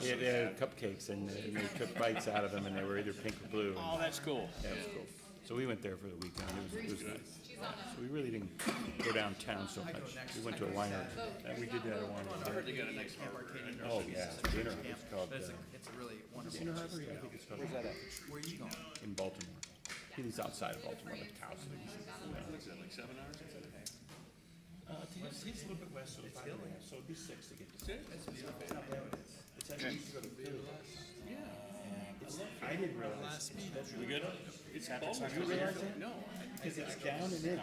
They had cupcakes, and they took bites out of them, and they were either pink or blue. Oh, that's cool. Yeah, it was cool. So we went there for the weekend. It was nice. So we really didn't go downtown so much. We went to a winery, and we did that at a winery. I heard they got a nice harbor. Oh, yeah, dinner. It's called, It's a really wonderful Dinner place Harbor? to Yeah, I go. think it's called. Where's that at? Where are you going? In Baltimore. He lives outside of Baltimore, like Taos. What's that, like 7 hours? He's a little bit west, so it's 5 and a half, so it'd be 6 to get to. It's not bad. It's actually used to go to Philly. I didn't realize. We good? It's almost. You realize that? No. Because it's down and in.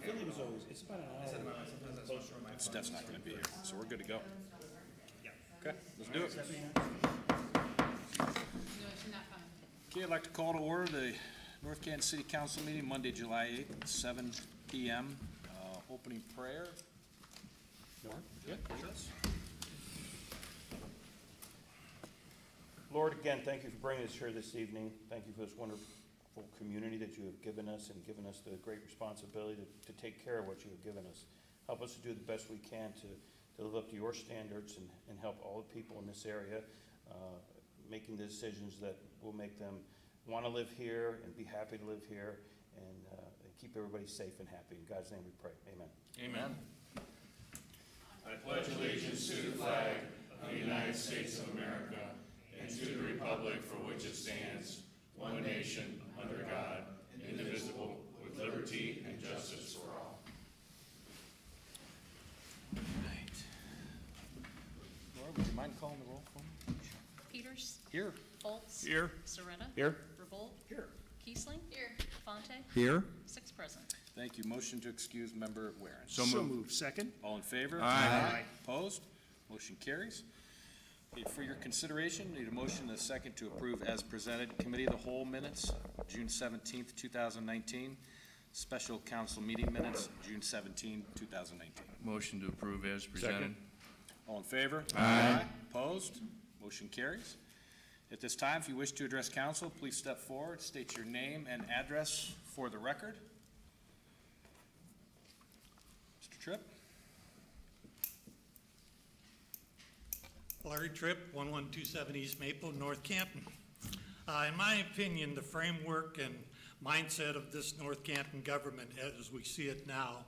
Philly was always, it's about an hour closer. Steph's not gonna be here, so we're good to go. Okay, let's do it. Okay, I'd like to call to order the North Canton City Council meeting Monday, July 8th, at 7 p.m. Opening prayer. Yeah, sure. Lord, again, thank you for bringing us here this evening. Thank you for this wonderful community that you have given us and given us the great responsibility to take care of what you have given us. Help us to do the best we can to live up to your standards and help all the people in this area making the decisions that will make them want to live here and be happy to live here and keep everybody safe and happy. In God's name we pray. Amen. Amen. I pledge allegiance to the flag of the United States of America and to the republic for which it stands, one nation, under God, indivisible, with liberty and justice for all. Right. Laura, would you mind calling the roll for me? Peters. Here. Foltz. Here. Soretta. Here? Revolt. Here. Kiesling. Here. Fonte. Here. 6 present. Thank you. Motion to excuse member Warren. So moved. Second? All in favor? Aye. Opposed? Motion carries. Okay, for your consideration, need a motion and a second to approve as presented. Committee of the Whole minutes, June 17th, 2019. Special council meeting minutes, June 17, 2019. Motion to approve as presented. Second. All in favor? Aye. Opposed? Motion carries. At this time, if you wish to address council, please step forward, state your name and address for the record. Mr. Tripp? Larry Tripp, 1127 East Maple, North Canton. In my opinion, the framework and mindset of this North Canton government, as we see it now,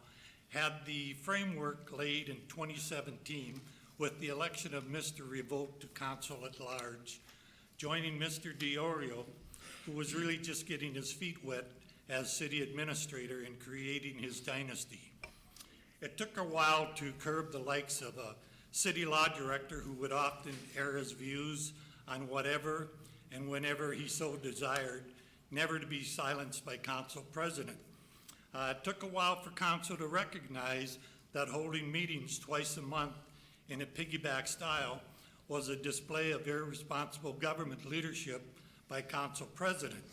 had the framework laid in 2017 with the election of Mr. Revolt to council at large, joining Mr. DiOrio, who was really just getting his feet wet as city administrator and creating his dynasty. It took a while to curb the likes of a city law director who would often air his views on whatever and whenever he so desired, never to be silenced by council president. It took a while for council to recognize that holding meetings twice a month in a piggyback style was a display of irresponsible government leadership by council president.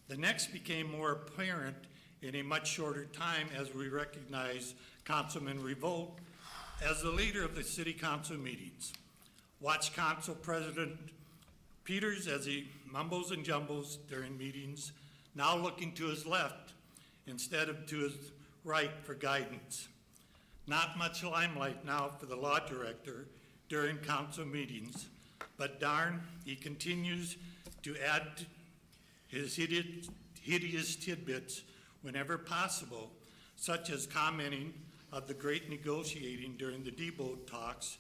The next became more apparent in a much shorter time as we recognize Councilman Revolt as the leader of the city council meetings. Watch Council President Peters as he mumbles and jumbles during meetings, now looking to his left instead of to his right for guidance. Not much limelight now for the law director during council meetings, but darn, he continues to add his hideous tidbits whenever possible, such as commenting of the great negotiating during the Debo talks,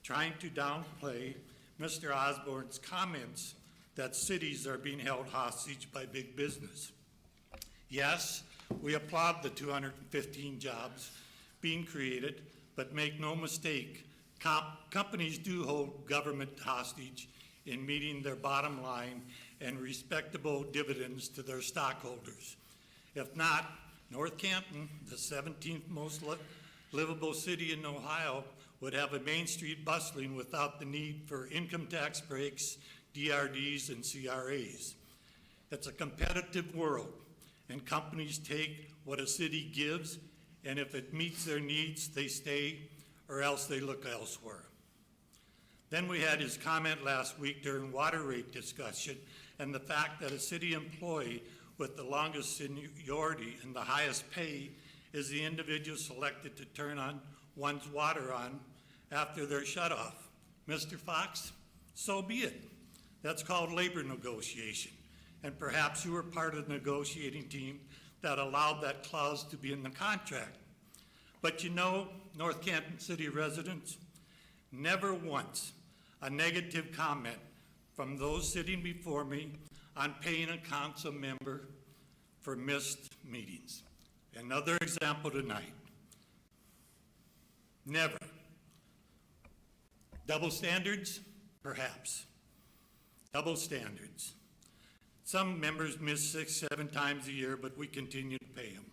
trying to downplay Mr. Osborne's comments that cities are being held hostage by big business. Yes, we applaud the 215 jobs being created, but make no mistake, companies do hold government hostage in meeting their bottom line and respectable dividends to their stockholders. If not, North Canton, the 17th most livable city in Ohio, would have a Main Street bustling without the need for income tax breaks, DRDs, and CRAs. It's a competitive world, and companies take what a city gives, and if it meets their needs, they stay, or else they look elsewhere. Then we had his comment last week during water rate discussion, and the fact that a city employee with the longest seniority and the highest pay is the individual selected to turn on one's water on after they're shut off. Mr. Fox, so be it. That's called labor negotiation. And perhaps you were part of the negotiating team that allowed that clause to be in the contract. But you know, North Canton City residents, never once a negative comment from those sitting before me on paying a council member for missed meetings. Another example tonight. Never. Double standards? Perhaps. Double standards. Some members miss 6, 7 times a year, but we continue to pay them.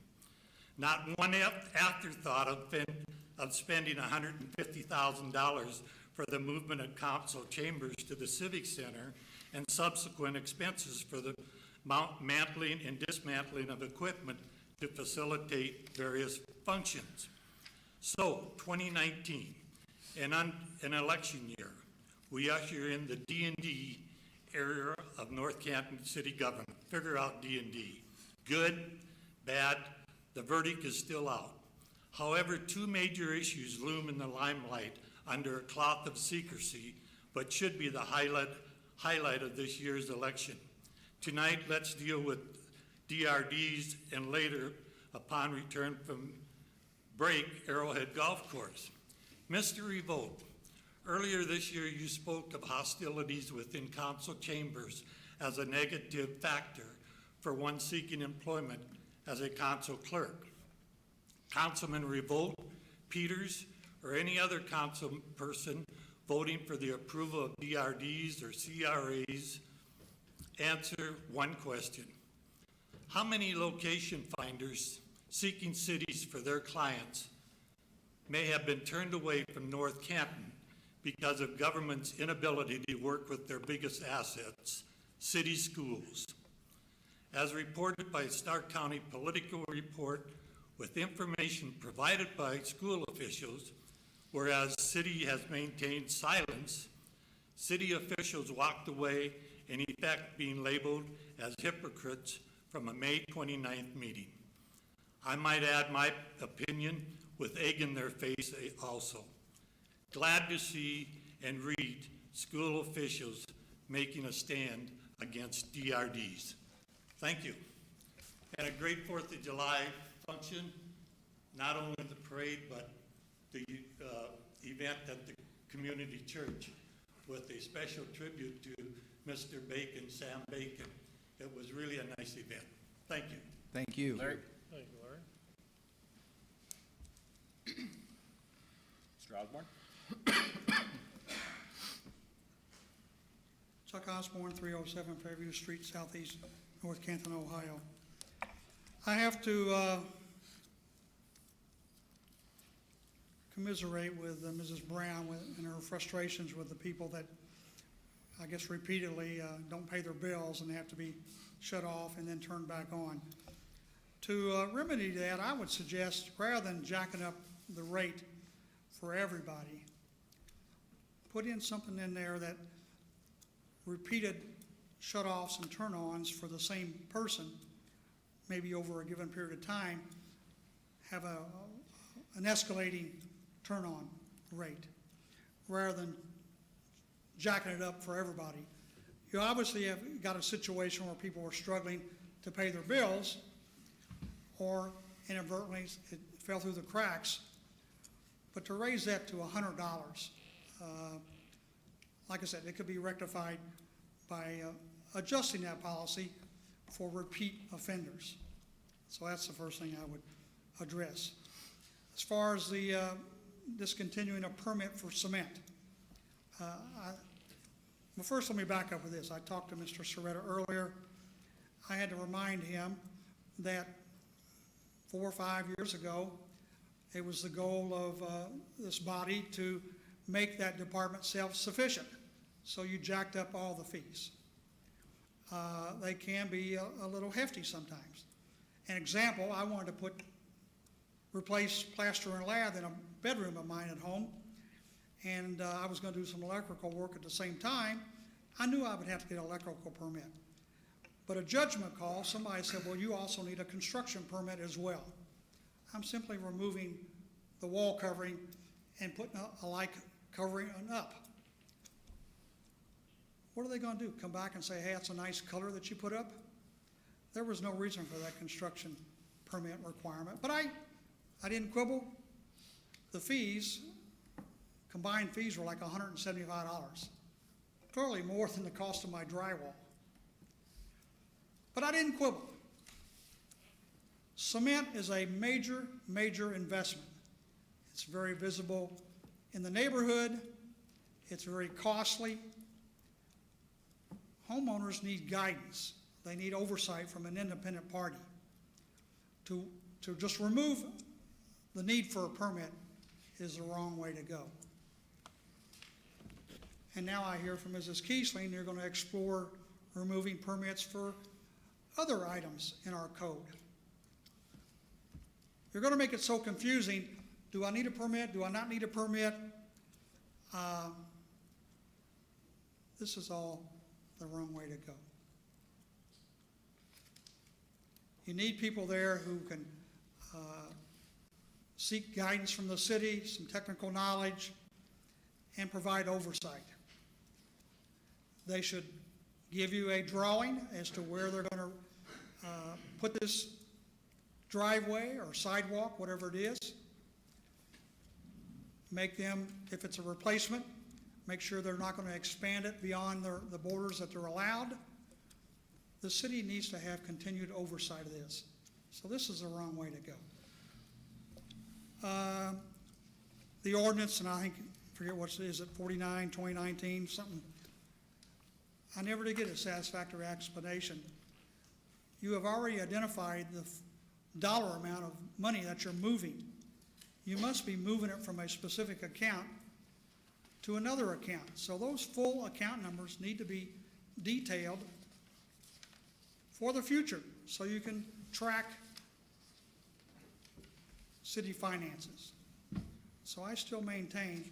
Not one afterthought of spending $150,000 for the movement of council chambers to the Civic Center and subsequent expenses for the mantling and dismantling of equipment to facilitate various functions. So, 2019, an election year, we usher in the D&D area of North Canton City government. Figure out D&D. Good, bad, the verdict is still out. However, 2 major issues loom in the limelight under a cloth of secrecy, but should be the highlight of this year's election. Tonight, let's deal with DRDs and later, upon return from break, Arrowhead Golf Course. Mr. Revolt, earlier this year you spoke of hostilities within council chambers as a negative factor for one seeking employment as a council clerk. Councilman Revolt, Peters, or any other council person voting for the approval of DRDs or CRAs, answer one question. How many location finders seeking cities for their clients may have been turned away from North Canton because of government's inability to work with their biggest assets, city schools? As reported by Stark County Political Report with information provided by school officials, whereas city has maintained silence, city officials walked away, in effect being labeled as hypocrites from a May 29th meeting. I might add my opinion with egg in their face also. Glad to see and read school officials making a stand against DRDs. Thank you. And a great 4th of July function, not only the parade, but the event at the community church with a special tribute to Mr. Bacon, Sam Bacon. It was really a nice event. Thank you. Thank you. Larry? Thank you, Larry. Mr. Osborne? Chuck Osborne, 307 Fairview Street, Southeast North Canton, Ohio. I have to commiserate with Mrs. Brown and her frustrations with the people that, I guess, repeatedly don't pay their bills and they have to be shut off and then turned back on. To remedy that, I would suggest, rather than jacking up the rate for everybody, put in something in there that repeated shut-offs and turn-ons for the same person, maybe over a given period of time, have an escalating turn-on rate, rather than jacking it up for everybody. You obviously have got a situation where people are struggling to pay their bills, or inadvertently it fell through the cracks. But to raise that to $100, like I said, it could be rectified by adjusting that policy for repeat offenders. So that's the first thing I would address. As far as the discontinuing a permit for cement, well, first let me back up with this. I talked to Mr. Soretta earlier. I had to remind him that 4 or 5 years ago, it was the goal of this body to make that department self-sufficient. So you jacked up all the fees. They can be a little hefty sometimes. An example, I wanted to replace plaster and lath in a bedroom of mine at home, and I was going to do some electrical work at the same time. I knew I would have to get an electrical permit. But a judgment call, somebody said, well, you also need a construction permit as well. I'm simply removing the wall covering and putting a like covering up. what are they gonna do? Come back and say, hey, it's a nice color that you put up? There was no reason for that construction permit requirement, but I didn't quibble. The fees, combined fees were like $175. Clearly more than the cost of my drywall. But I didn't quibble. Cement is a major, major investment. It's very visible in the neighborhood. It's very costly. Homeowners need guidance. They need oversight from an independent party. To just remove the need for a permit is the wrong way to go. And now I hear from Mrs. Kiesling, they're going to explore removing permits for other items in our code. You're going to make it so confusing. Do I need a permit? Do I not need a permit? This is all the wrong way to go. You need people there who can seek guidance from the city, some technical knowledge, and provide oversight. They should give you a drawing as to where they're going to put this driveway or sidewalk, whatever it is. Make them, if it's a replacement, make sure they're not going to expand it beyond the borders that they're allowed. The city needs to have continued oversight of this. So this is the wrong way to go. The ordinance, and I think, forget what it is, 49, 2019, something. I never did get a satisfactory explanation. You have already identified the dollar amount of money that you're moving. You must be moving it from a specific account to another account. So those full account numbers need to be detailed for the future so you can track city finances. So I still maintain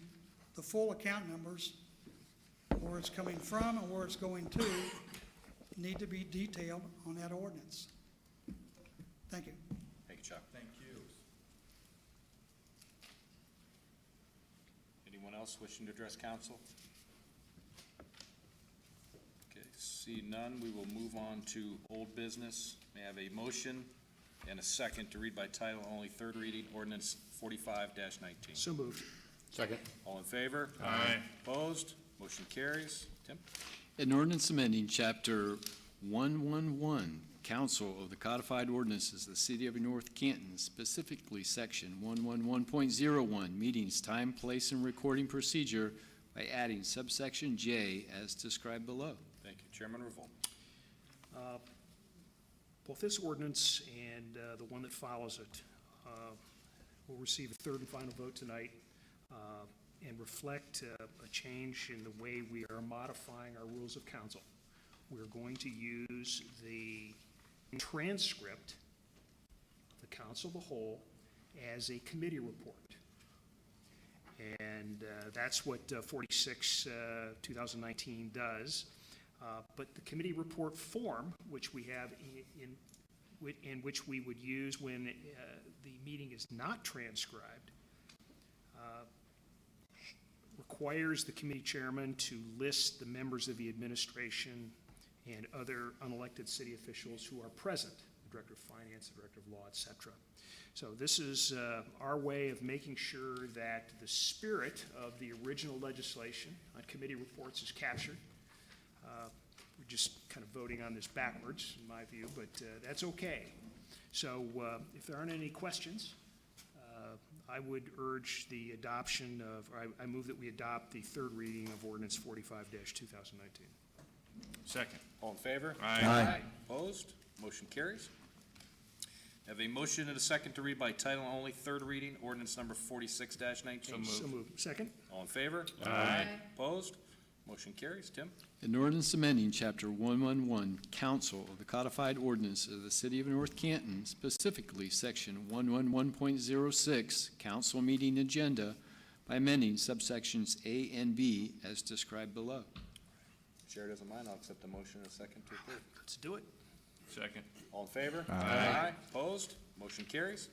the full account numbers, where it's coming from and where it's going to, need to be detailed on that ordinance. Thank you. Thank you, Chuck. Thank you. Anyone else wishing to address council? Okay, see none, we will move on to old business. May I have a motion and a second to read by title only, third reading, ordinance 45-19. So moved. Second. All in favor? Aye. Opposed? Motion carries. Tim? An ordinance amending Chapter 111, Council of the Codified Ordinances of the City of North Canton, specifically Section 111.01, Meetings, Time, Place, and Recording Procedure, by adding subsection J as described below. Thank you. Chairman Revolt. Both this ordinance and the one that follows it will receive a third and final vote tonight and reflect a change in the way we are modifying our rules of council. We're going to use the transcript of the council of the whole as a committee report. And that's what 46, 2019 does. But the committee report form, which we have in which we would use when the meeting is not transcribed, requires the committee chairman to list the members of the administration and other unelected city officials who are present, the director of finance, the director of law, et cetera. So this is our way of making sure that the spirit of the original legislation on committee reports is captured. We're just kind of voting on this backwards, in my view, but that's okay. So if there aren't any questions, I would urge the adoption of, or I move that we adopt the third reading of ordinance 45-2019. Second. All in favor? Aye. Opposed? Motion carries. Have a motion and a second to read by title only, third reading, ordinance number 46-19. So moved. So moved. Second? All in favor? Aye. Opposed? Motion carries. Tim? An ordinance amending Chapter 111, Council of the Codified Ordinances of the City of North Canton, specifically Section 111.06, Council Meeting Agenda, by amending subsections A and B as described below. Chair doesn't mind. I'll accept the motion and a second to approve. Let's do it. Second. All in favor? Aye. Opposed? Motion carries.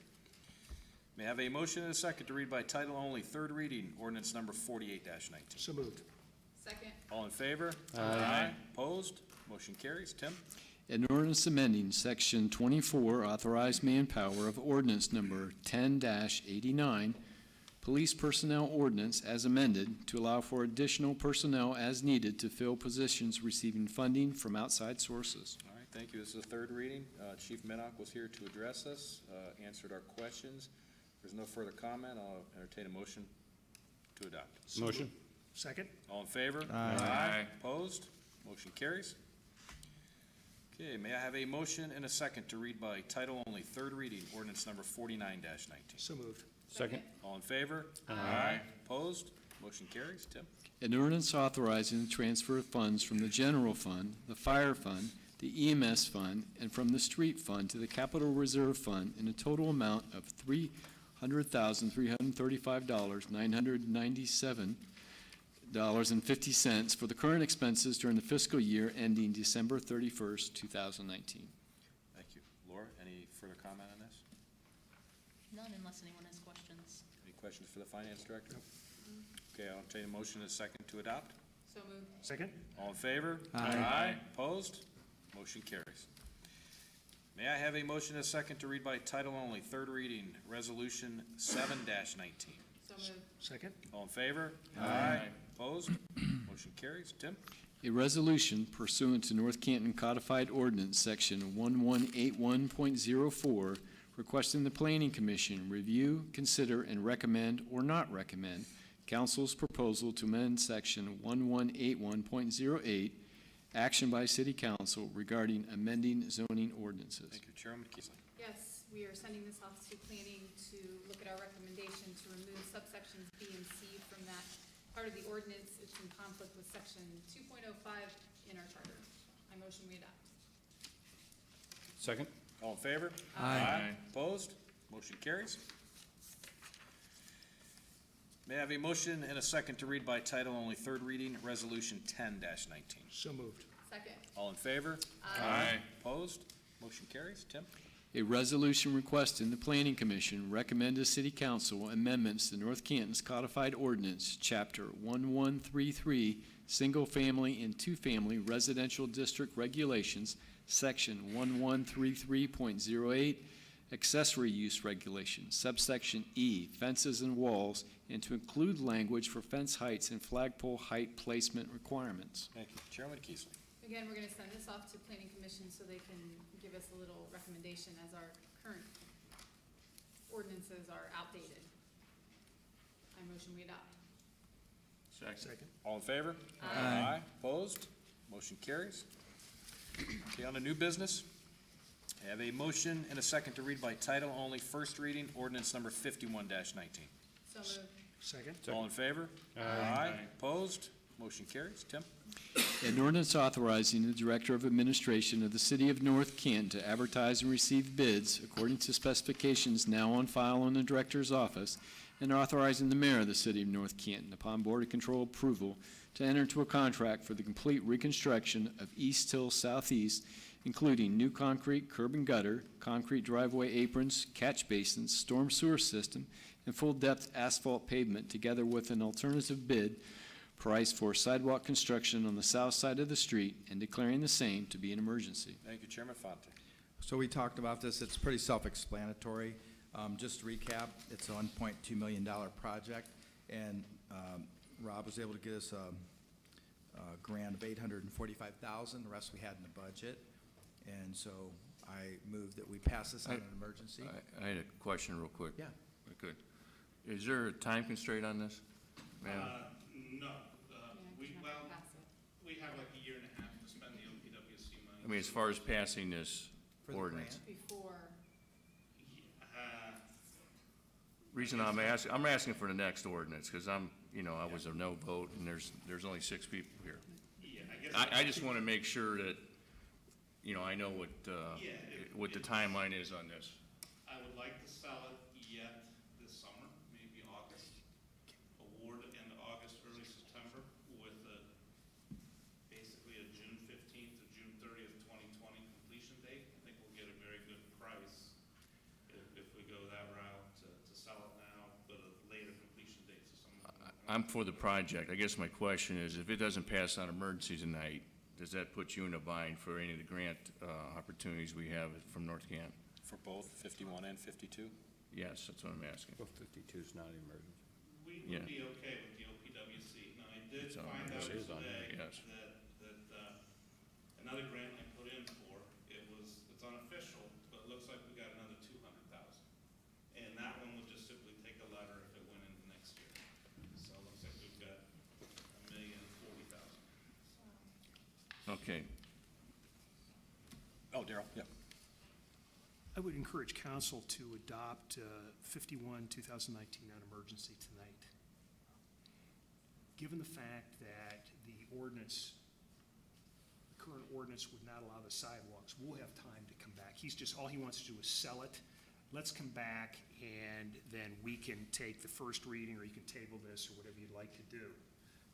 May I have a motion and a second to read by title only, third reading, ordinance number 48-19. So moved. Second. All in in favor? Aye. Opposed? Motion carries. Tim? An ordinance amending Section 24, authorized manpower of ordinance number 10-89, police personnel ordinance as amended to allow for additional personnel as needed to fill positions receiving funding from outside sources. All right, thank you. This is the third reading. Chief Minnock was here to address us, answered our questions. If there's no further comment, I'll entertain a motion to adopt. Motion? Second? All in favor? Aye. Opposed? Motion carries. Okay, may I have a motion and a second to read by title only, third reading, ordinance number 49-19? So moved. Second? All in favor? Aye. Opposed? Motion carries. Tim? An ordinance authorizing the transfer of funds from the general fund, the fire fund, the EMS fund, and from the street fund to the capital reserve fund in a total amount of $300,335.997.50 for the current expenses during the fiscal year ending December 31st, 2019. Thank you. Laura, any further comment on this? None unless anyone has questions. Any questions for the finance director? Okay, I'll entertain a motion and a second to adopt. So moved. Second? All in favor? Aye. Opposed? Motion carries. May I have a motion and a second to read by title only, third reading, resolution 7-19? So moved. Second? All in favor? Aye. Opposed? Motion carries. Tim? A resolution pursuant to North Canton Codified Ordinance, Section 1181.04, requesting the Planning Commission review, consider, and recommend or not recommend council's proposal to amend Section 1181.08, action by City Council regarding amending zoning ordinances. Thank you. Chairman Keesley. Yes, we are sending this off to planning to look at our recommendation to remove subsections B and C from that part of the ordinance. It's in conflict with section 2.05 in our charter. I motion we adopt. Second? All in favor? Aye. Opposed? Motion carries. May I have a motion and a second to read by title only, third reading, resolution 10-19? So moved. Second. All in favor? Aye. Opposed? Motion carries. Tim? A resolution requesting the Planning Commission recommend to City Council amendments to North Canton's Codified Ordinance, Chapter 1133, Single Family and Two-Family Residential District Regulations, Section 1133.08, Accessory Use Regulations, subsection E, Fences and Walls, and to include language for fence heights and flagpole height placement requirements. Thank you. Chairman Keesley. Again, we're gonna send this off to planning commission so they can give us a little recommendation as our current ordinances are outdated. I motion we adopt. Second? All in favor? Aye. Opposed? Motion carries. Okay, on to new business. I have a motion and a second to read by title only, first reading, ordinance number 51-19. So moved. Second? All in favor? Aye. Opposed? Motion carries. Tim? An ordinance authorizing the Director of Administration of the City of North Canton to advertise and receive bids according to specifications now on file in the Director's office, and authorizing the Mayor of the City of North Canton, upon Board of Control approval, to enter into a contract for the complete reconstruction of East Hill Southeast, including new concrete curb and gutter, concrete driveway aprons, catch basins, storm sewer system, and full-depth asphalt pavement, together with an alternative bid price for sidewalk construction on the south side of the street, and declaring the same to be an emergency. Thank you, Chairman Fonte. So we talked about this, it's pretty self-explanatory. Just to recap, it's a $1.2 million project, and Rob was able to get us a grant of $845,000, the rest we had in the budget. And so I moved that we pass this on an emergency. I had a question real quick. Yeah. Good. Is there a time constraint on this, ma'am? Yeah, No, we can have to pass it. we have like a year and a half to spend the OPWC money. I mean, as far as passing this For the ordinance. Before, Reason I'm asking for the next ordinance, because I was a no vote, and there's only 6 people here. yeah, I guess. I just want to make sure that, I know what the timeline is on this. I would like to sell it yet this summer, maybe August. Award end of August, early September, with basically a June 15th to June 30th, 2020 completion date. I think we'll get a very good price if we go that route to sell it now, but a later completion date, so someone. I'm for the project. I guess my question is, if it doesn't pass on emergency tonight, does that put you in a bind for any of the grant opportunities we have from North Canton? For both 51 and 52? Yes, that's what I'm asking. Well, 52 is not an emergency. We Yeah. would be okay with the OPWC. Now, I did It's on find there. out It is on today there, yes. that another grant I put in for, it's unofficial, but it looks like we got another 200,000. And that one would just simply take a letter if it went into next year. So it looks like we've got 1,040,000. Okay, Oh, Daryl, yeah. I would encourage council to adopt 51, 2019 non-emergency tonight. Given the fact that the ordinance, the current ordinance would not allow the sidewalks, we'll have time to come back. All he wants to do is sell it. Let's come back and then we can take the first reading, or you can table this or whatever you'd like to do.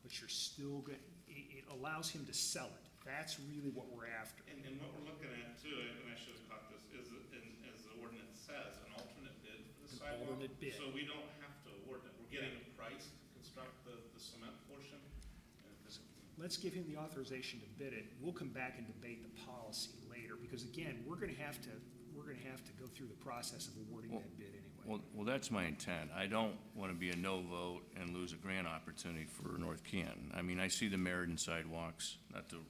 But you're still going, it allows him to sell it. That's really what we're after. And what we're looking at too, and I should have caught this, is, as the ordinance says, an alternate bid for the An sidewalk. alternate bid. So we don't have to award it. We're getting a price to construct the cement portion. And this- Let's give him the authorization to bid it. We'll come back and debate the policy later, because again, we're gonna have to go through the process of awarding that bid anyway. well, that's my intent. I don't want to be a no vote and lose a grant opportunity for North Canton. I mean, I see the merit in sidewalks, not to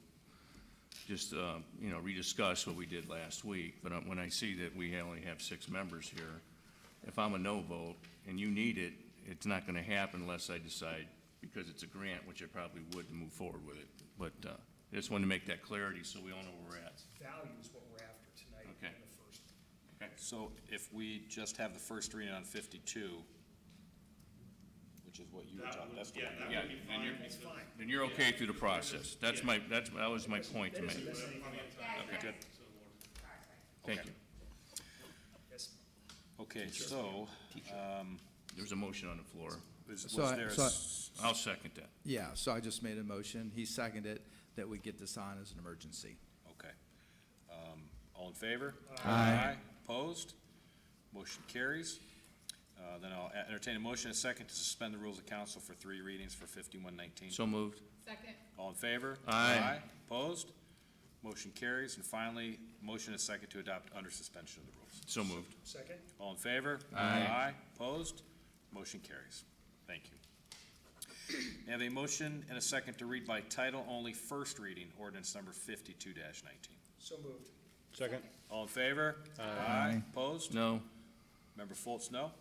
just, rediscuss what we did last week, but when I see that we only have 6 members here, if I'm a no vote and you need it, it's not going to happen unless I decide, because it's a grant, which I probably would, to move forward with it. But I just wanted to make that clarity so we all know where we're at. Value is what we're after tonight in Okay. the first. So if we just have the first reading on 52, which is what you were talking, that's the one. That Yeah, would be and fine. you're- That's fine. Then you're okay through the process. That was my point to That make. isn't messing anything up. Okay, good. Thank Okay. you. Yes. Okay, so, There's a motion on the floor. was So I- there, a so I- s- I'll second that. Yeah, so I just made a motion, he seconded that we get this on as an emergency. okay. All in favor? Aye. Opposed? Motion carries. Then I'll entertain a motion, a second, to suspend the rules of council for 3 readings for 5119. So moved. Second. All in favor? Aye. Opposed? Motion carries. And finally, motion a second to adopt under suspension of the rules. So moved. Second? All in favor? Aye. Opposed? Motion carries. Thank you. May I have a motion and a second to read by title only, first reading, ordinance number 52-19. So moved. Second? All in favor? Aye. Opposed? No. Member Foltz, no.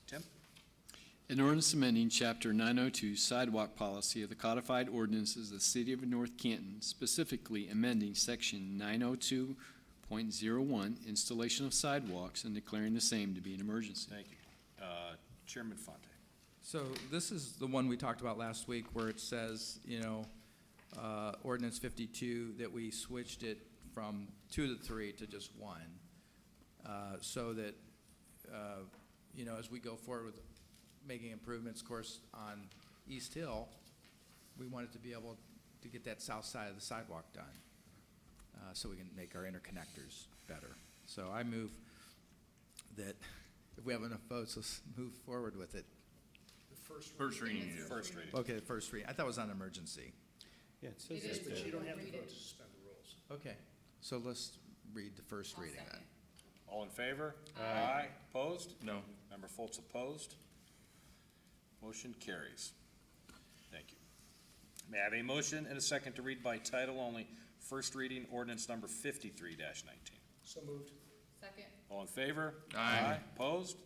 Tim? An ordinance amending Chapter 902 sidewalk policy of the codified ordinances of the City of North Canton, specifically amending Section 902.01, installation of sidewalks, and declaring the same to be an emergency. Thank you. Chairman Fonte. So this is the one we talked about last week where it says, ordinance 52, that we switched it from 2 to 3 to just 1. So that, as we go forward with making improvements, of course, on East Hill, we wanted to be able to get that south side of the sidewalk done, so we can make our interconnectors better. So I move that if we have enough votes, let's move forward with it. The first. First reading. First reading. Okay, the first reading. I thought it was on emergency. Yeah, it says It is, that But you don't have to Read vote it. to suspend the rules. Okay, so let's read the first I'll reading then. second. All in favor? Aye. Opposed? No. Member Foltz opposed? Motion carries. Thank you. May I have a motion and a second to read by title only, first reading, ordinance number 53-19. So moved. Second. All in favor? Aye. Opposed?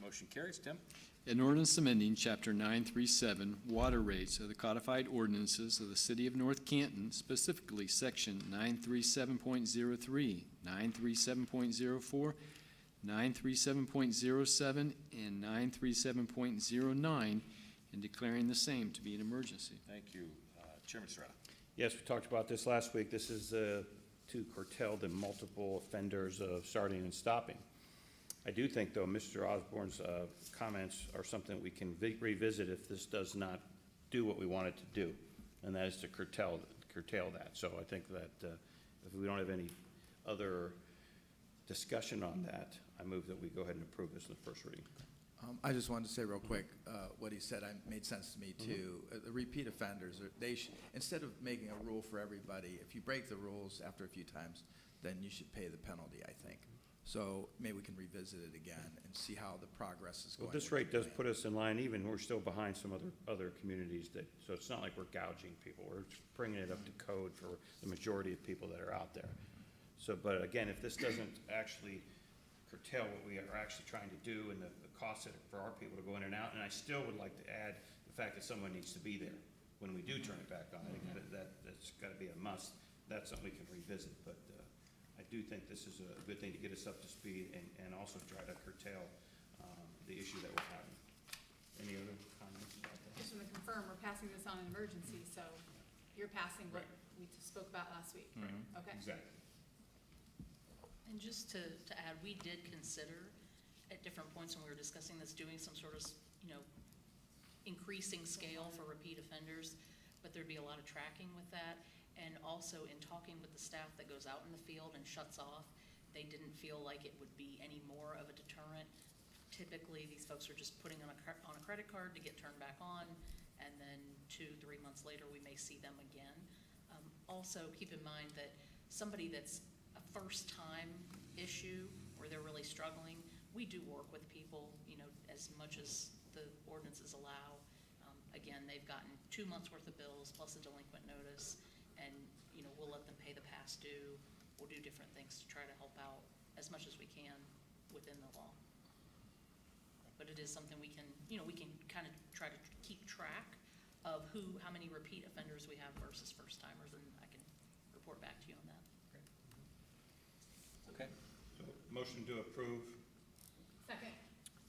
Motion carries. Tim? An ordinance amending Chapter 937 water rates of the codified ordinances of the City of North Canton, specifically Section 937.03, 937.04, 937.07, and 937.09, and declaring the same to be an emergency. Thank you. Chairman Serrata. Yes, we talked about this last week. This is to curtail the multiple offenders of starting and stopping. I do think, though, Mr. Osborne's comments are something we can revisit if this does not do what we want it to do, and that is to curtail that. So I think that if we don't have any other discussion on that, I move that we go ahead and approve this in the first reading. I just wanted to say real quick, what he said, made sense to me too. The repeat offenders, instead of making a rule for everybody, if you break the rules after a few times, then you should pay the penalty, I think. So maybe we can revisit it again and see how the progress is going. Well, this with rate the does plan. put us in line, even, we're still behind some other communities that, so it's not like we're gouging people, we're bringing it up to code for the majority of people that are out there. So, but again, if this doesn't actually curtail what we are actually trying to do and the cost for our people to go in and out, and I still would like to add the fact that someone needs to be there when we do turn it back on. I think that's gotta be a must. That's something we can revisit, but, I do think this is a good thing to get us up to speed and also try to curtail, the issue that we're having. Any other comments about that? Just want to confirm, we're passing this on an emergency, so you're passing what we spoke about last week. Okay. Exactly. And just to add, we did consider at different points when we were discussing this, doing some sort of, increasing scale for repeat offenders, but there'd be a lot of tracking with that. And also in talking with the staff that goes out in the field and shuts off, they didn't feel like it would be any more of a deterrent. Typically, these folks are just putting on a credit card to get turned back on, and then 2-3 months later, we may see them again. Also, keep in mind that somebody that's a first-time issue, where they're really struggling, we do work with people, as much as the ordinances allow. Again, they've gotten 2 months' worth of bills plus a delinquent notice, and, we'll let them pay the past due. We'll do different things to try to help out as much as we can within the law. But it is something we can kind of try to keep track of how many repeat offenders we have versus first timers, and I can report back to you on that. Okay. So, motion to approve. Second.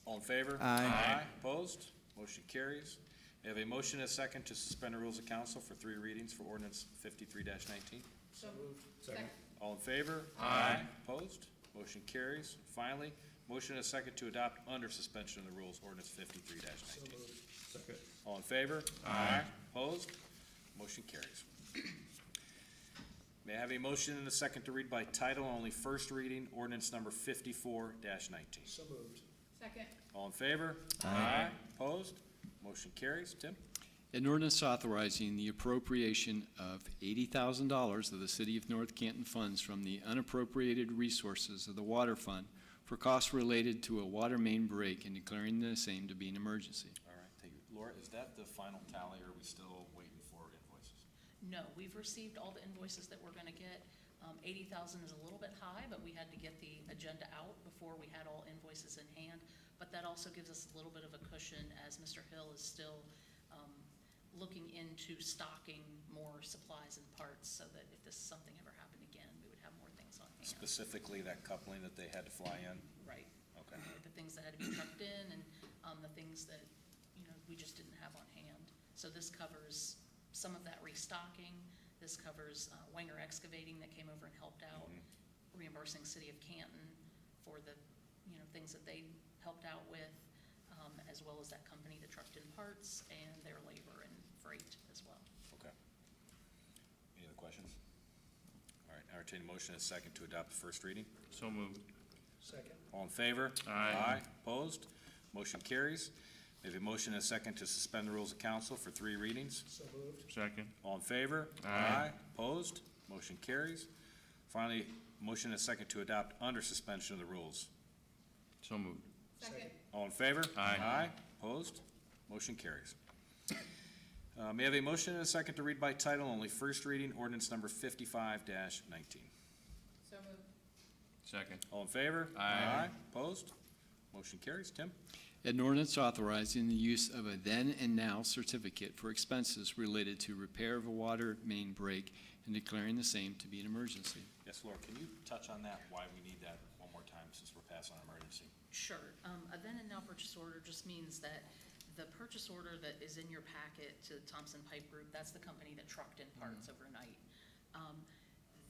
All in favor? Aye. Opposed? Motion carries. We have a motion and a second to suspend the rules of council for 3 readings for ordinance 53-19. So moved. Second. All in favor? Aye. Opposed? Motion carries. Finally, motion and a second to adopt under suspension of the rules ordinance 53-19. Second. All in favor? Aye. Opposed? Motion carries. May I have a motion and a second to read by title only, first reading, ordinance number 54-19. So moved. Second. All in favor? Aye. Opposed? Motion carries. Tim? An ordinance authorizing the appropriation of $80,000 of the City of North Canton funds from the unappropriated resources of the water fund for costs related to a water main break and declaring the same to be an emergency. All right, thank you. Laura, is that the final tally, or are we still waiting for invoices? No, we've received all the invoices that we're gonna get. 80,000 is a little bit high, but we had to get the agenda out before we had all invoices in hand. But that also gives us a little bit of a cushion as Mr. Hill is still looking into stocking more supplies and parts so that if something ever happened again, we would have more things on hand. Specifically that coupling that they had to fly in? Right. Okay. The things that had to be trucked in and the things that, we just didn't have on hand. So this covers some of that restocking. This covers Wenger Excavating that came over and helped out, reimbursing City of Canton for the, things that they helped out with, as well as that company that trucked in parts and their labor and freight as well. Okay. Any other questions? All right, entertain a motion and a second to adopt the first reading. So moved. Second. All in favor? Aye. Opposed? Motion carries. We have a motion and a second to suspend the rules of council for 3 readings. So moved. Second. All in favor? Aye. Opposed? Motion carries. Finally, motion and a second to adopt under suspension of the rules. So moved. Second. All in favor? Aye. Opposed? Motion carries. May I have a motion and a second to read by title only, first reading, ordinance number 55-19. So moved. Second. All in favor? Aye. Opposed? Motion carries. Tim? An ordinance authorizing the use of a then and now certificate for expenses related to repair of a water main break and declaring the same to be an emergency. Yes, Laura, can you touch on that, why we need that one more time since we're passing on emergency? Sure. A then and now purchase order just means that the purchase order that is in your packet to Thompson Pipe Group, that's the company that trucked in parts overnight.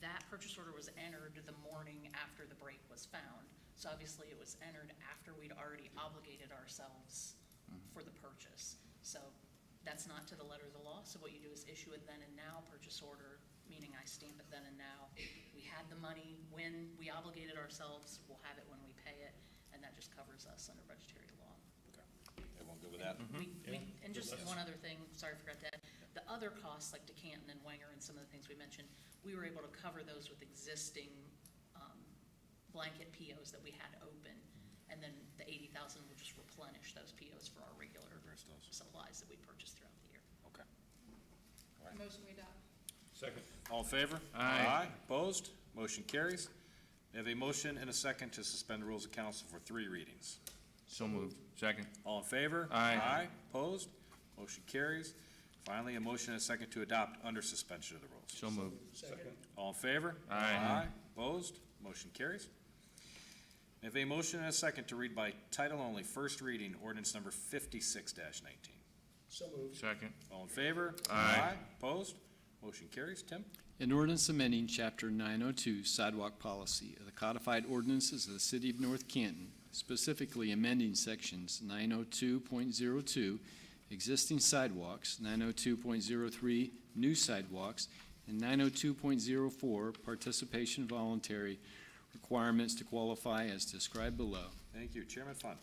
That purchase order was entered the morning after the break was found. So obviously it was entered after we'd already obligated ourselves for the purchase. So that's not to the letter of the law. So what you do is issue a then and now purchase order, meaning I stamp it then and now. We had the money when we obligated ourselves, we'll have it when we pay it, and that just covers us under budgetary law. Okay. Everyone good with that? And just one other thing, sorry, I forgot that. The other costs, like to Canton and Wenger and some of the things we mentioned, we were able to cover those with existing blanket POs that we had open. And then the 80,000 will just replenish those POs for our regular Reverse those. supplies that we purchase throughout the year. Okay. Motion we adopt. Second. All in favor? Aye. Opposed? Motion carries. We have a motion and a second to suspend the rules of council for 3 readings. So moved. Second. All in favor? Aye. Opposed? Motion carries. Finally, a motion and a second to adopt under suspension of the rules. So moved. Second. All in favor? Aye. Opposed? Motion carries. We have a motion and a second to read by title only, first reading, ordinance number 56-19. So moved. Second. All in favor? Aye. Opposed? Motion carries. Tim? An ordinance amending Chapter 902 sidewalk policy of the codified ordinances of the city of North Canton, specifically amending sections 902.02, existing sidewalks, 902.03, new sidewalks, and 902.04, participation voluntary requirements to qualify as described below. Thank you. Chairman Fonte.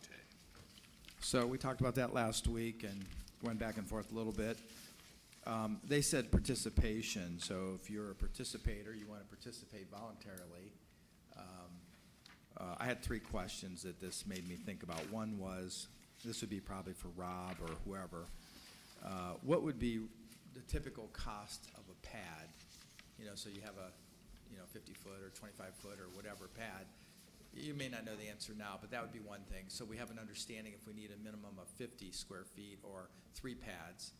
So we talked about that last week and went back and forth a little bit. They said participation, so if you're a participator, you want to participate voluntarily. I had 3 questions that this made me think about. One was, this would be probably for Rob or whoever. What would be the typical cost of a pad? You know, so you have a 50-foot or 25-foot or whatever pad. You may not know the answer now, but that would be one thing. So we have an understanding if we need a minimum of 50 square feet or 3 pads,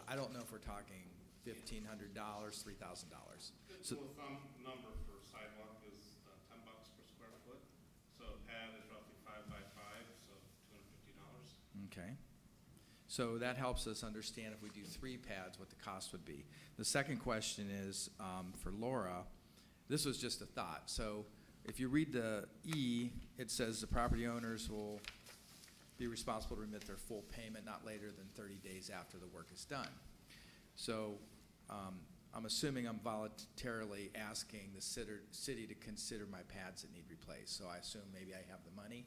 I don't know if we're talking $1,500, $3,000. Good So, rule of thumb number for sidewalk is $10 per square foot. So a pad is roughly 5 by 5, so $250. okay. So that helps us understand if we do 3 pads, what the cost would be. The second question is, for Laura, this was just a thought. So if you read the E, it says the property owners will be responsible to remit their full payment not later than 30 days after the work is done. So I'm assuming I'm voluntarily asking the city to consider my pads that need replaced. So I assume maybe I have the money.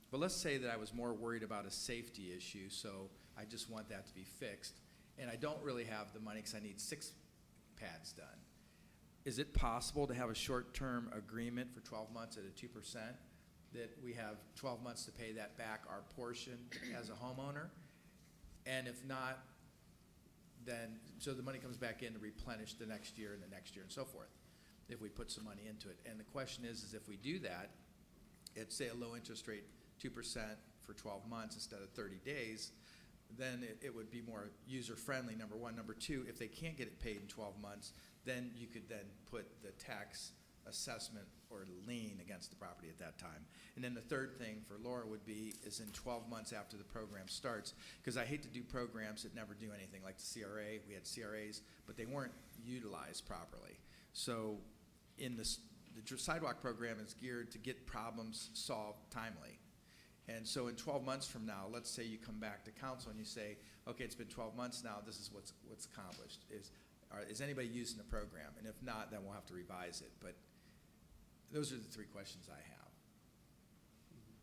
But let's say that I was more worried about a safety issue, so I just want that to be fixed. And I don't really have the money because I need 6 pads done. Is it possible to have a short-term agreement for 12 months at a 2%? That we have 12 months to pay that back, our portion as a homeowner? And if not, then, so the money comes back in to replenish the next year and the next year and so forth, if we put some money into it. And the question is if we do that, at say a low interest rate, 2% for 12 months instead of 30 days, then it would be more user-friendly, number one. Number two, if they can't get it paid in 12 months, then you could then put the tax assessment or lien against the property at that time. And then the third thing for Laura would be is in 12 months after the program starts, because I hate to do programs that never do anything, like the CRA. We had CRAs, but they weren't utilized properly. So in the sidewalk program is geared to get problems solved timely. And so in 12 months from now, let's say you come back to council and you say, okay, it's been 12 months now, this is what's accomplished. Is anybody using the program? And if not, then we'll have to revise it. But those are the 3 questions I have.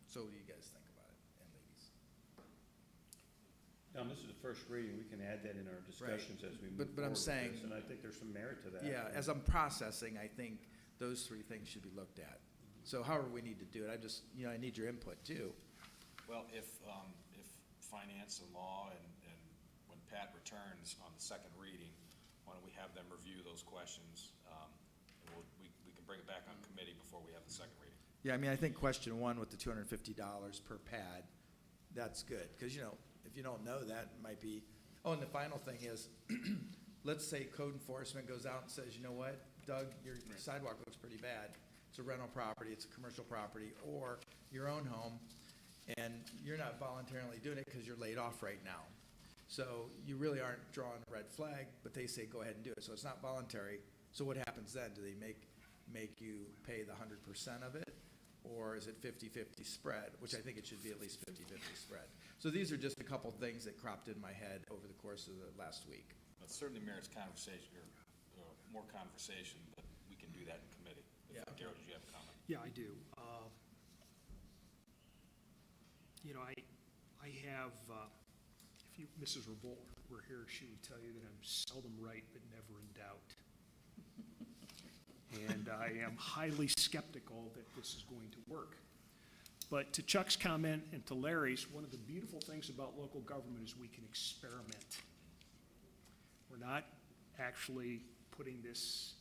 So what do you guys think about it, and ladies? This is the first reading, we can add that in our discussions as we move But forward I'm with saying- this, and I think there's some merit to that. Yeah, as I'm processing, I think those 3 things should be looked at. So however we need to do it, I need your input too. Well, if finance and law and when Pat returns on the second reading, why don't we have them review those questions? And we can bring it back on committee before we have the second reading. Yeah, I think question 1 with the $250 per pad, that's good. Because, if you don't know that, it might be, and the final thing is, let's say code enforcement goes out and says, you know what, Doug, your sidewalk looks pretty bad. It's a rental property, it's a commercial property, or your own home, and you're not voluntarily doing it because you're laid off right now. So you really aren't drawing a red flag, but they say go ahead and do it. So it's not voluntary. So what happens then? Do they make you pay the 100% of it? Or is it 50-50 spread, which I think it should be at least 50-50 spread. So these are just a couple things that cropped in my head over the course of the last week. It certainly merits conversation, or more conversation, but we can do that in committee. Yeah. Darryl, did you have a comment? Yeah, I do. I I have, if you, Mrs. Revolt were here, she would tell you that I'm seldom right but never in doubt. And I am highly skeptical that this is going to work. But to Chuck's comment and to Larry's, one of the beautiful things about local government is we can experiment. We're not actually putting this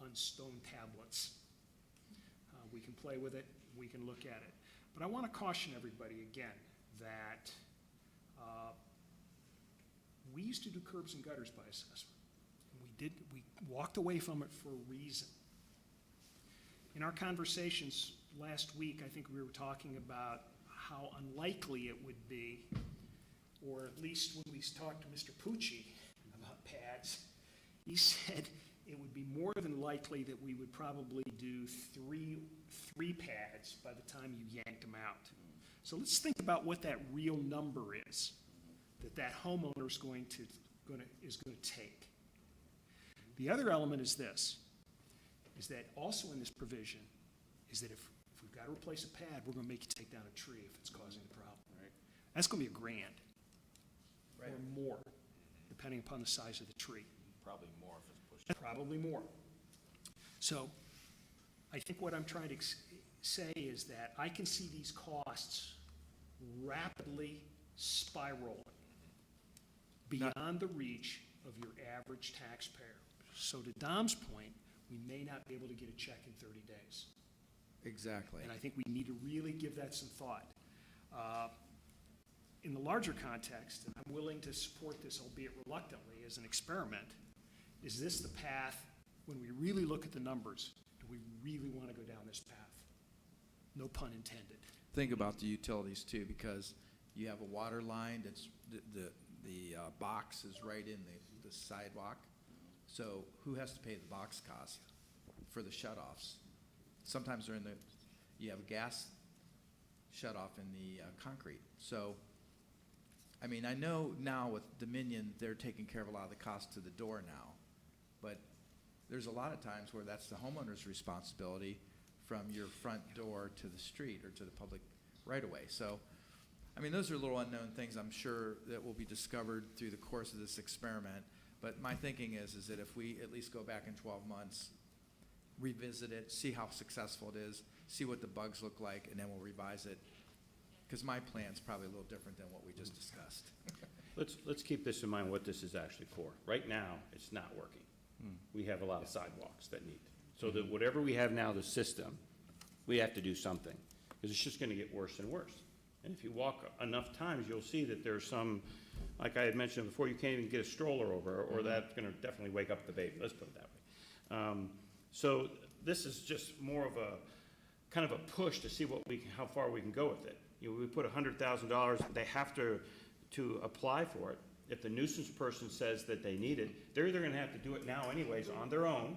on stone tablets. We can play with it, we can look at it. But I want to caution everybody again that we used to do curbs and gutters by assessment. And we walked away from it for a reason. In our conversations last week, I think we were talking about how unlikely it would be, or at least when we talked to Mr. Pucci about pads, he said it would be more than likely that we would probably do three pads by the time you yanked them out. So let's think about what that real number is that homeowner is going to take. The other element is this, is that also in this provision, is that if we've got to replace a pad, we're going to make you take down a tree if it's causing a problem. Right. That's going to be $1,000 Right. or more, depending upon the size of the tree. Probably more if it's pushed. Probably more. So I think what I'm trying to say is that I can see these costs rapidly spiraling beyond the reach of your average taxpayer. So to Dom's point, we may not be able to get a check in 30 days. Exactly. And I think we need to really give that some thought. In the larger context, and I'm willing to support this, albeit reluctantly, as an experiment, is this the path, when we really look at the numbers, do we really want to go down this path? No pun intended. Think about the utilities too, because you have a water line that's, the box is right in the sidewalk. So who has to pay the box cost for the shut-offs? Sometimes they're you have a gas shut-off in the concrete. So, I mean, I know now with Dominion, they're taking care of a lot of the cost to the door now. But there's a lot of times where that's the homeowner's responsibility from your front door to the street or to the public right-of-way. So, I mean, those are little unknown things I'm sure that will be discovered through the course of this experiment. But my thinking is that if we at least go back in 12 months, revisit it, see how successful it is, see what the bugs look like, and then we'll revise it. Because my plan's probably a little different than what we just discussed. Let's keep this in mind, what this is actually for. Right now, it's not working. We have a lot of sidewalks that need. So that whatever we have now, the system, we have to do something, because it's just gonna get worse and worse. And if you walk enough times, you'll see that there's some, like I had mentioned before, you can't even get a stroller over, or that's gonna definitely wake up the baby, let's put it that way. So this is just more of a, kind of a push to see how far we can go with it. You know, we put $100,000, they have to apply for it. If the nuisance person says that they need it, they're either gonna have to do it now anyways on their own,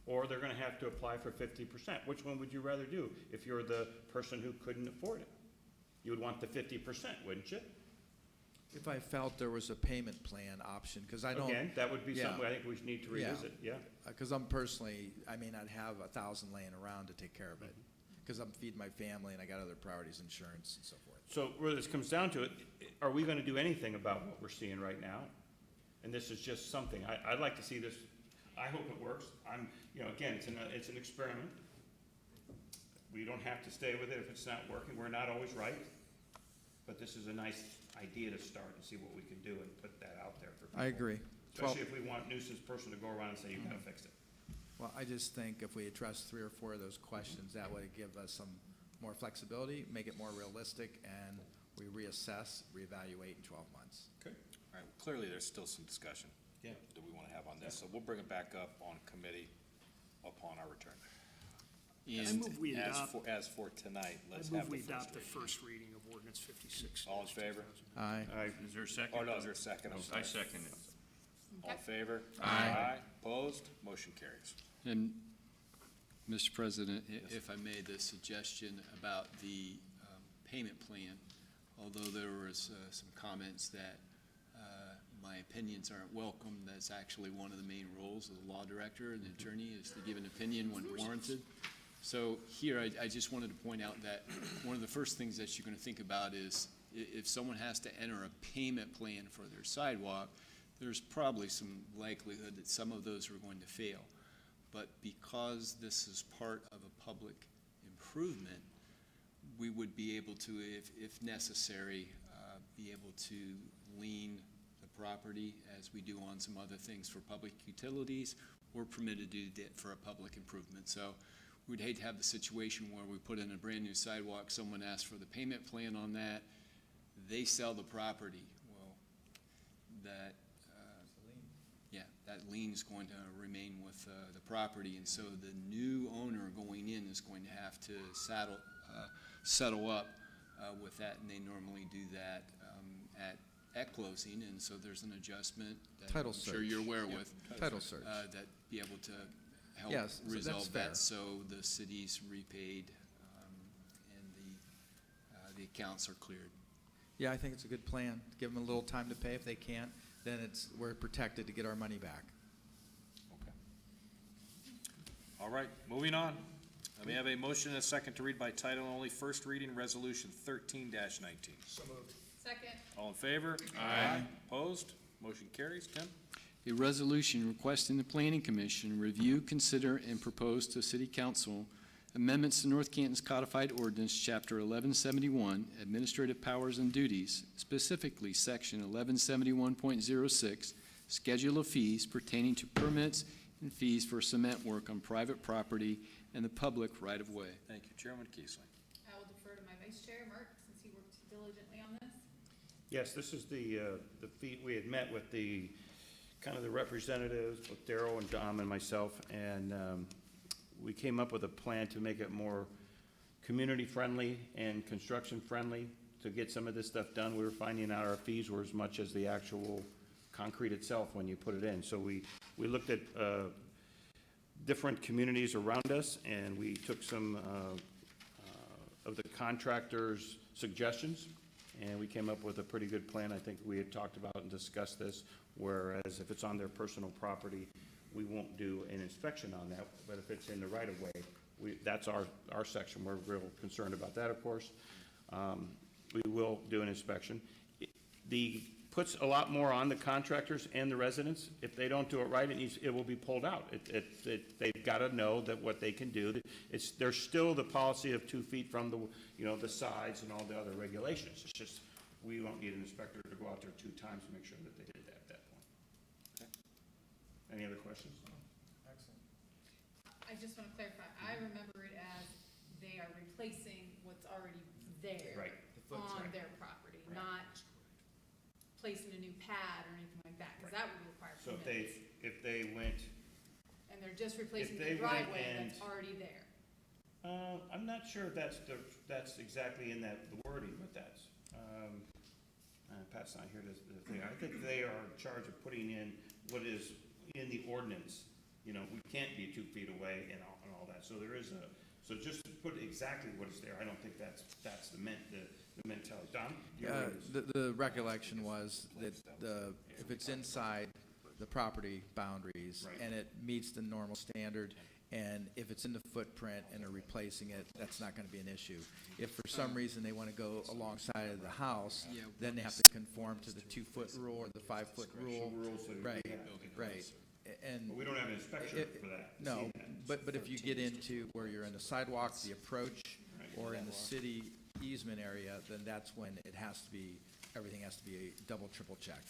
or they're gonna have to apply for 50%. Which one would you rather do if you're the person who couldn't afford it? You would want the 50%, wouldn't you? If I felt there was a payment plan option, because I don't. Again, that would be Yeah. something I think we need to revisit, yeah. Because I'm personally, I may not have 1,000 laying around to take care of it, because I'm feeding my family and I got other priorities, insurance and so forth. So where this comes down to it, are we gonna do anything about what we're seeing right now? And this is just something, I'd like to see this, I hope it works. Again, it's an experiment. We don't have to stay with it if it's not working. We're not always right. But this is a nice idea to start and see what we can do and put that out there for people. I agree. Especially if we want nuisance person to go around and say, you gotta fix it. Well, I just think if we address 3 or 4 of those questions, that would give us some more flexibility, make it more realistic, and we reassess, reevaluate in 12 months. Okay. All right, clearly there's still some discussion that we want to have on this, so we'll bring it back up on committee upon our return. I move we adopt. As for tonight, I let's move have the we first adopt the reading. first reading of ordinance 56. All in favor? Aye. Is there a second? Oh, no, is there a second? I'm I sorry. second it. All in favor? Aye. Opposed? Motion carries. And, Mr. President, if I made the suggestion about the payment plan, although there was some comments that my opinions aren't welcome, that's actually one of the main roles of the law director and the attorney is to give an opinion when warranted. So here, I just wanted to point out that one of the first things that you're going to think about is if someone has to enter a payment plan for their sidewalk, there's probably some likelihood that some of those are going to fail. But because this is part of a public improvement, we would be able to, if necessary, be able to lien the property as we do on some other things for public utilities. We're permitted to do that for a public improvement. So we'd hate to have the situation where we put in a brand new sidewalk, someone asks for the payment plan on that, they sell the property. Well, that, that lien's going to remain with the property, and so the new owner going in is going to have to settle up with that, and they normally do that at closing, and so there's an adjustment that Title I'm sure you're search. aware with. Title search. That be able to help Yes, so that's resolve fair. that, so the city's repaid, and the accounts are cleared. Yeah, I think it's a good plan. Give them a little time to pay. If they can't, then we're protected to get our money back. Okay. All right, moving on. We have a motion and a second to read by title only, first reading, Resolution 13-19. So moved. Second. All in favor? Aye. Opposed? Motion carries. Tim? A resolution requesting the Planning Commission review, consider, and propose to City Council amendments to North Canton's codified ordinance, Chapter 1171, Administrative Powers and Duties, specifically Section 1171.06, Schedule of Fees pertaining to permits and fees for cement work on private property and the public right-of-way. Thank you. Chairman Keesling. I will defer to my vice chair, Mark, since he worked diligently on this. Yes, this is the fee, we had met with the, kind of the representatives, with Darrell and Dom and myself, and we came up with a plan to make it more community-friendly and construction-friendly to get some of this stuff done. We were finding out our fees were as much as the actual concrete itself when you put it in. So we looked at different communities around us, and we took some of the contractors' suggestions, and we came up with a pretty good plan. I think we had talked about and discussed this, whereas if it's on their personal property, we won't do an inspection on that, but if it's in the right-of-way, that's our section. We're real concerned about that, of course. We will do an inspection. Puts a lot more on the contractors and the residents. If they don't do it right, it will be pulled out. They've got to know that what they can do. There's still the policy of 2 feet from the sides and all the other regulations. It's just, we won't need an inspector to go out there 2 times to make sure that they did that at that point. Okay. Any other questions? Excellent. I just want to clarify, I remember it as they are replacing what's already there. Right. On their property, Right. not placing a new pad or anything like that, because that would require So permits. if they went, And they're just replacing they the went driveway and- that's already there. I'm not sure if that's exactly in the wording, but that's, Pat's not here to thing. I think they are in charge of putting in what is in the ordinance. We can't be 2 feet away and all that. So there is so just to put exactly what is there, I don't think that's the mentality. Don? The recollection was that if it's inside the property boundaries Right. and it meets the normal standard, and if it's in the footprint and they're replacing it, that's not gonna be an issue. If for some reason they wanna go alongside of the house, Yeah. then they have to conform to the 2-foot rule or the 5-foot rule. Rules that we Right, have. right. And But we don't have an inspection for that. no, See that. but if you get into where you're in the sidewalk, the approach, or in the city easement area, then that's when everything has to be a double, triple check.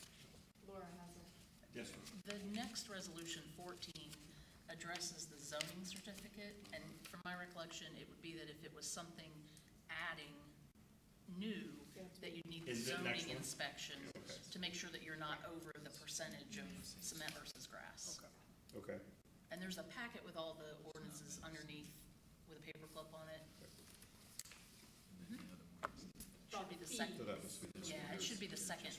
Laura has it. Yes, sir. The next resolution, 14, addresses the zoning certificate, and from my recollection, it would be that if it was something adding new, that you need the Is it next zoning one? inspection Okay. to make sure that you're not over the percentage of cement versus grass. Okay. And there's a packet with all the ordinances underneath with a paperclip on it. Should be the second, So that was, yeah, it should be the second.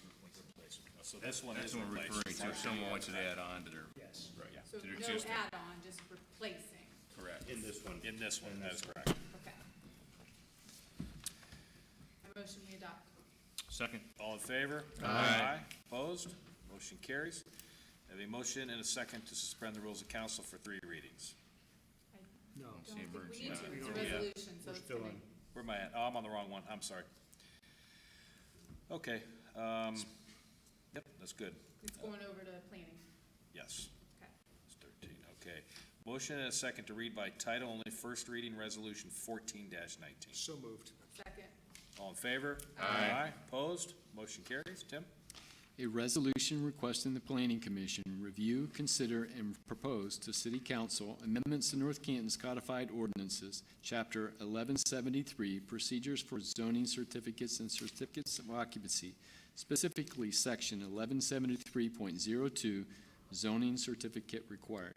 So this one That's is what we're referring to, if someone wants to add on to their, Yes. right, So To the no existing. add-on, just replacing. correct. in this one. in this one, And that is that's correct. Okay. I motion we adopt. Second. All in favor? Aye. Opposed? Motion carries. I have a motion and a second to suspend the rules of council for 3 readings. No. Don't See think we emergency. need to, it's a Yeah. resolution, so We're it's still gonna. in. Where am I at? Oh, I'm on the wrong one. I'm sorry. Okay, yep, that's good. It's going over to planning. Yes, Okay. it's 13, okay. Motion and a second to read by title only, first reading resolution 14-19. So moved. Second. All in favor? Aye. Opposed? Motion carries. Tim? A resolution requesting the Planning Commission review, consider, and propose to City Council amendments to North Canton's codified ordinances, Chapter 1173, Procedures for Zoning Certificates and Certificates of Occupancy, specifically Section 1173.02, Zoning Certificate Required.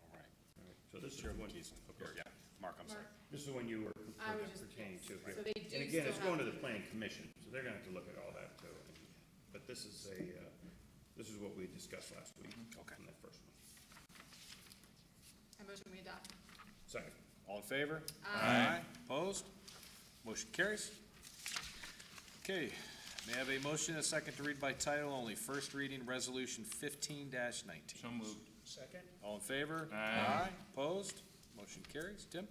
All right. So this is Chairman one, Keeson. Yeah, Mark, I'm sorry. this is the one you were I was just- pertaining to yes. here. So they do And again, it's still going to have the planning commission, so they're gonna have to look at all that too. But this is this is what we discussed last week. Okay. In that first one. I motion we adopt. Second. All in favor? Aye. Opposed? Motion carries. Okay, may I have a motion and a second to read by title only, first reading resolution 15-19. So moved. Second? All in favor? Aye. Opposed? Motion carries. Tim?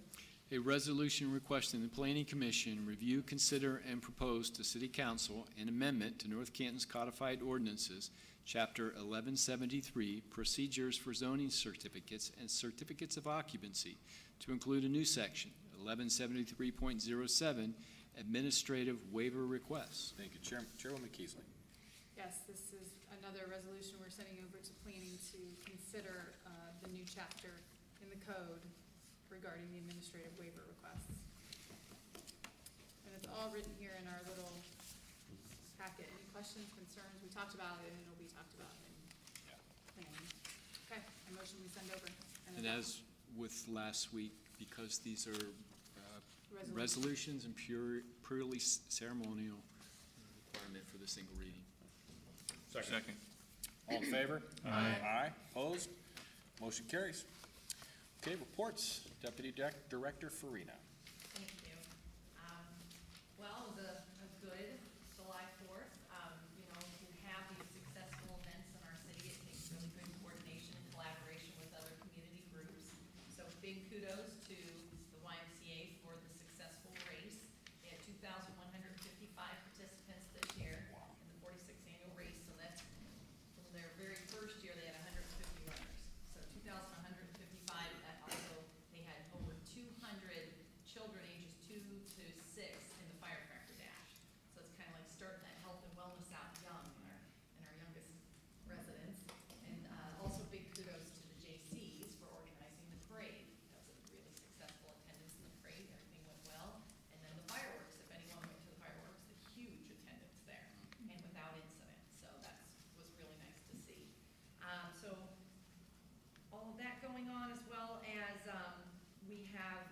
A resolution requesting the Planning Commission review, consider, and propose to City Council an amendment to North Canton's codified ordinances, Chapter 1173, Procedures for Zoning Certificates and Certificates of Occupancy, to include a new section, 1173.07, Administrative Waiver Requests. Thank you. Chairwoman Keesley. Yes, this is another resolution we're sending over to planning to consider the new chapter in the code regarding the administrative waiver requests. And it's all written here in our little packet. Any questions, concerns? We talked about it and it'll be talked about in planning. Okay, I motion we send over. And adopt. as with last week, because these are Resolution. resolutions and purely ceremonial, requirement for the single reading. Second. All in favor? Aye. Aye. Opposed? Motion carries. Okay, reports. Deputy Director Farina. Thank you. Well, it was a good July 4th. You know, to have these successful events in our city, it takes really good coordination and collaboration with other community groups. So big kudos to the YMCA for the successful race. They had 2,155 participants this year in the 46th annual race. So that's, from their very first year, they had 150 runners. So 2,155, that also, they had over 200 children ages 2 to 6 in the firecracker dash. So it's kind of like starting that health and wellness out young in our youngest residents. And also big kudos to the JCs for organizing the parade. That was a really successful attendance in the parade. Everything went well. And then the fireworks, if anyone went to the fireworks, the huge attendance there and without incident. So that was really nice to see. So all of that going on, as well as we have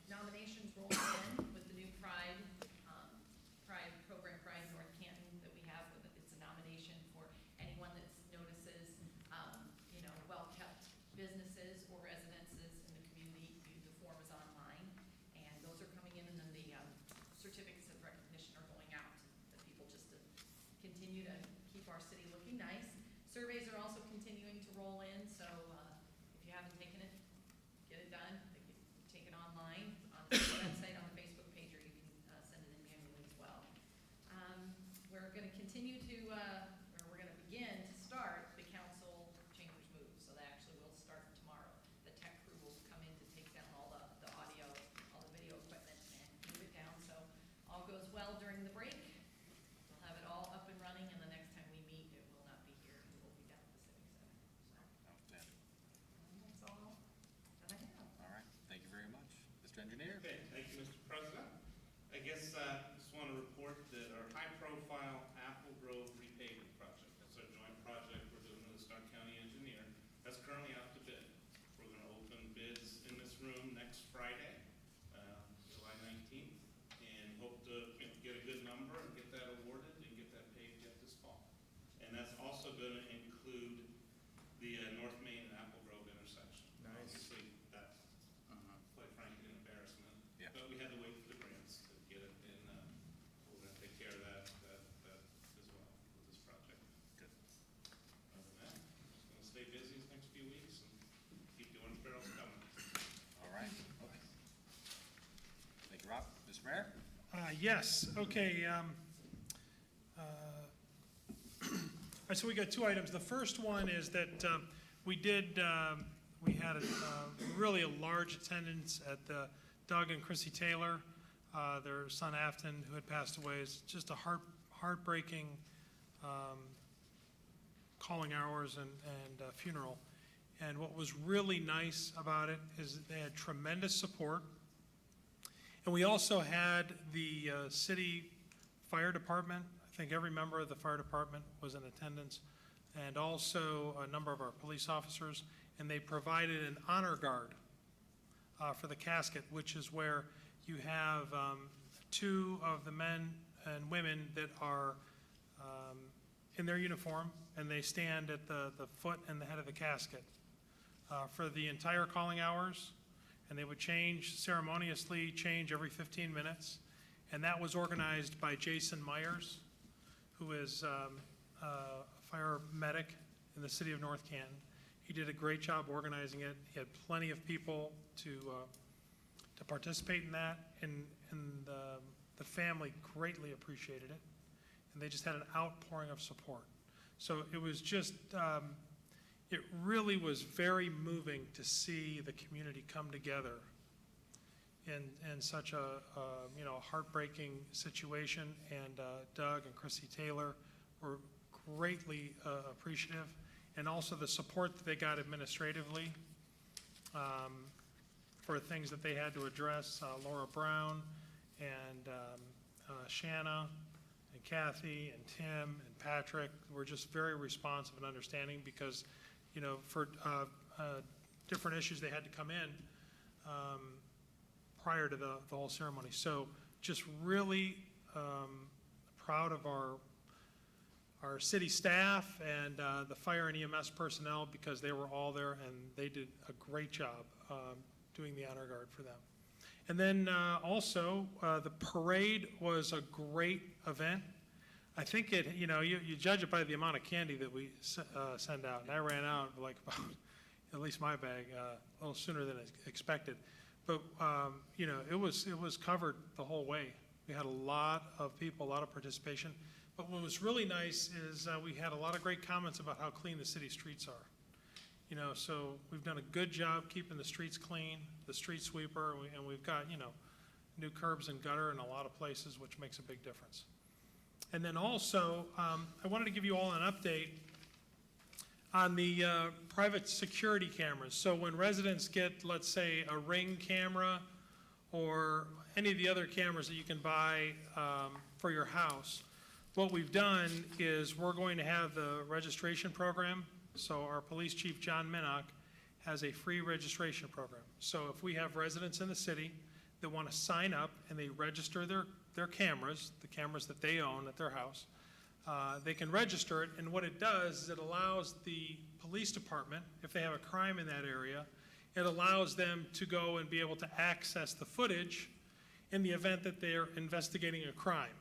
nominations rolling in with the new Pride program, Pride North Canton, that we have. It's a nomination for anyone that notices, you know, well-kept businesses or residences in the community. The form is online, and those are coming in, and then the certificates of recognition are going out to people just to continue to keep our city looking nice. Surveys are also continuing to roll in, so if you haven't taken it, get it done. They can take it online on the website, on the Facebook page, or you can send it in manually as well. We're gonna continue to, or we're gonna begin to start the council chambers move, so that actually will start tomorrow. The tech crew will come in to take down all the audio, all the video equipment and move it down, so all goes well during the break. We'll have it all up and running, and the next time we meet, it will not be here, it will be down at the civic center, so. Outstanding. And that's all that I have. All right, thank you very much. Mr. Engineer? Okay, thank you, Mr. President. I guess, just want to report that our high-profile Apple Grove repaving project, that's our joint project we're doing with the Stark County engineer, that's currently out to bid. We're gonna open bids in this room next Friday, July 19th, and hope to, you know, get a good number and get that awarded and get that paved yet this fall. And that's also gonna include the North Main and Apple Grove intersection. Nice. Obviously, that's quite frankly an embarrassment. Yeah. But we had to wait for the grants to get it, and we're gonna take care of that as well with this project. Good. Other than that, just gonna stay busy these next few weeks and keep the orange barrels coming. All right. Thank you, Rob. Mr. Mayor? Yes, okay, right, so we got two items. The first one is that we had really a large attendance at the Doug and Chrissy Taylor, their son Afton, who had passed away. It's just a heartbreaking calling hours and funeral. And what was really nice about it is that they had tremendous support. And we also had the city fire department. I think every member of the fire department was in attendance, and also a number of our police officers. And they provided an honor guard for the casket, which is where you have two of the men and women that are in their uniform, and they stand at the foot and the head of the casket for the entire calling hours. And they would ceremoniously change every 15 minutes. And that was organized by Jason Myers, who is a fire medic in the city of North Canton. He did a great job organizing it. He had plenty of people to participate in that, and the family greatly appreciated it. And they just had an outpouring of support. So it was just, it really was very moving to see the community come together in such a heartbreaking situation. And Doug and Chrissy Taylor were greatly appreciative, and also the support that they got administratively for things that they had to address. Laura Brown and Shanna and Kathy and Tim and Patrick were just very responsive and understanding, because for different issues they had to come in prior to the whole ceremony. So just really proud of our city staff and the fire and EMS personnel, because they were all there and they did a great job doing the honor guard for them. And then also the parade was a great event. I think you judge it by the amount of candy that we send out. And I ran out like about, at least my bag, a little sooner than expected. But it was covered the whole way. We had a lot of people, a lot of participation. But what was really nice is we had a lot of great comments about how clean the city streets are. So we've done a good job keeping the streets clean, the street sweeper, and we've got new curbs and gutter in a lot of places, which makes a big difference. And then also, I wanted to give you all an update on the private security cameras. So when residents get, let's say, a Ring camera or any of the other cameras that you can buy for your house, what we've done is we're going to have the registration program. So our police chief, John Minnock, has a free registration program. So if we have residents in the city that want to sign up and they register their cameras, the cameras that they own at their house, they can register it. And what it does is it allows the police department, if they have a crime in that area, it allows them to go and be able to access the footage in the event that they're investigating a crime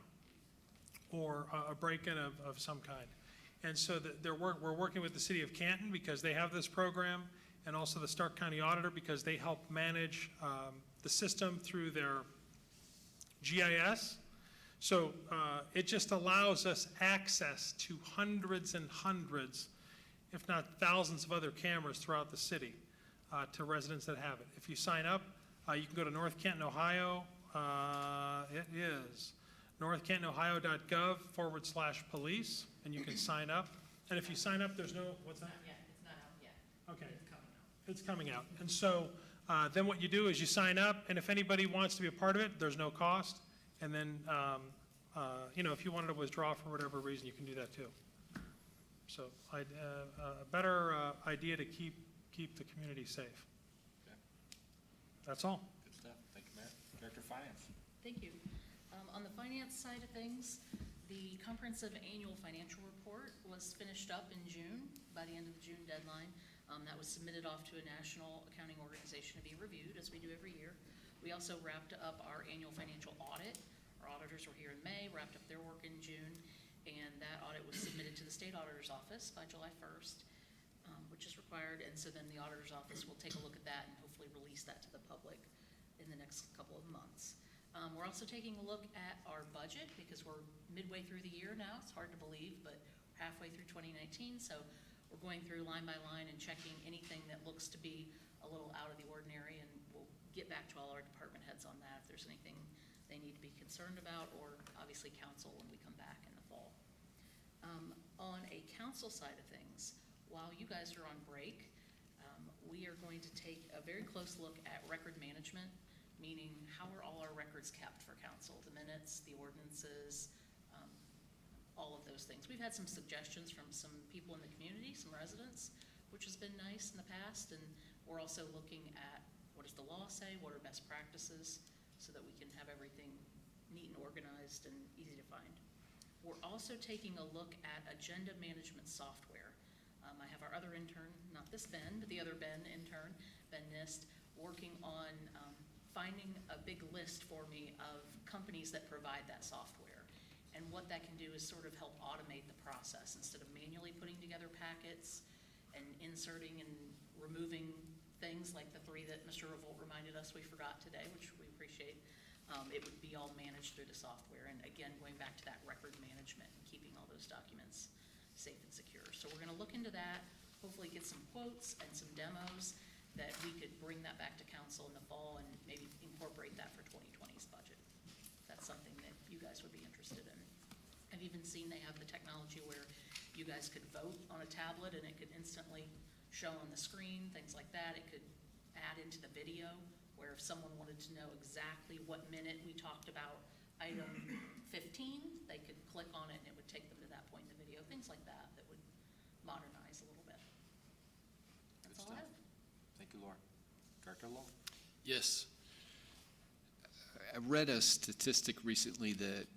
or a break-in of some kind. And so we're working with the city of Canton, because they have this program, and also the Stark County Auditor, because they help manage the system through their GIS. So it just allows us access to hundreds and hundreds, if not thousands of other cameras throughout the city to residents that have it. If you sign up, you can go to North Canton, Ohio. It is northcantanohio.gov/police, and you can sign up. And if you sign up, there's no, what's that? Not yet, it's not out yet. Okay. It's coming out. It's coming out. And so then what you do is you sign up, and if anybody wants to be a part of it, there's no cost. And then, if you wanted to withdraw for whatever reason, you can do that too. So a better idea to keep the community safe. Okay. That's all. Good stuff. Thank you, Mayor. Director of Finance. Thank you. On the finance side of things, the comprehensive annual financial report was finished up in June, by the end of the June deadline. That was submitted off to a national accounting organization to be reviewed, as we do every year. We also wrapped up our annual financial audit. Our auditors were here in May, wrapped up their work in June, and that audit was submitted to the state auditor's office by July 1st, which is required. And so then the auditor's office will take a look at that and hopefully release that to the public in the next couple of months. We're also taking a look at our budget, because we're midway through the year now. It's hard to believe, but we're halfway through 2019, so we're going through line by line and checking anything that looks to be a little out of the ordinary, and we'll get back to all our department heads on that if there's anything they need to be concerned about, or obviously council when we come back in the fall. On a council side of things, while you guys are on break, we are going to take a very close look at record management, meaning how are all our records kept for council, the minutes, the ordinances, all of those things. We've had some suggestions from some people in the community, some residents, which has been nice in the past, and we're also looking at what does the law say, what are best practices, so that we can have everything neat and organized and easy to find. We're also taking a look at agenda management software. I have our other intern, not this Ben, but the other Ben intern, Ben Nist, working on finding a big list for me of companies that provide that software. And what that can do is sort of help automate the process. Instead of manually putting together packets and inserting and removing things like the 3 that Mr. Revolt reminded us we forgot today, which we appreciate, it would be all managed through the software. And again, going back to that record management and keeping all those documents safe and secure. So we're gonna look into that, hopefully get some quotes and some demos that we could bring that back to council in the fall and maybe incorporate that for 2020's budget. That's something that you guys would be interested in. I've even seen they have the technology where you guys could vote on a tablet and it could instantly show on the screen, things like that. It could add into the video where if someone wanted to know exactly what minute we talked about item 15, they could click on it and it would take them to that point in the video, things like that that would modernize a little bit. That's all I have. Thank you, Laura. Director Law? Yes. I read a statistic recently that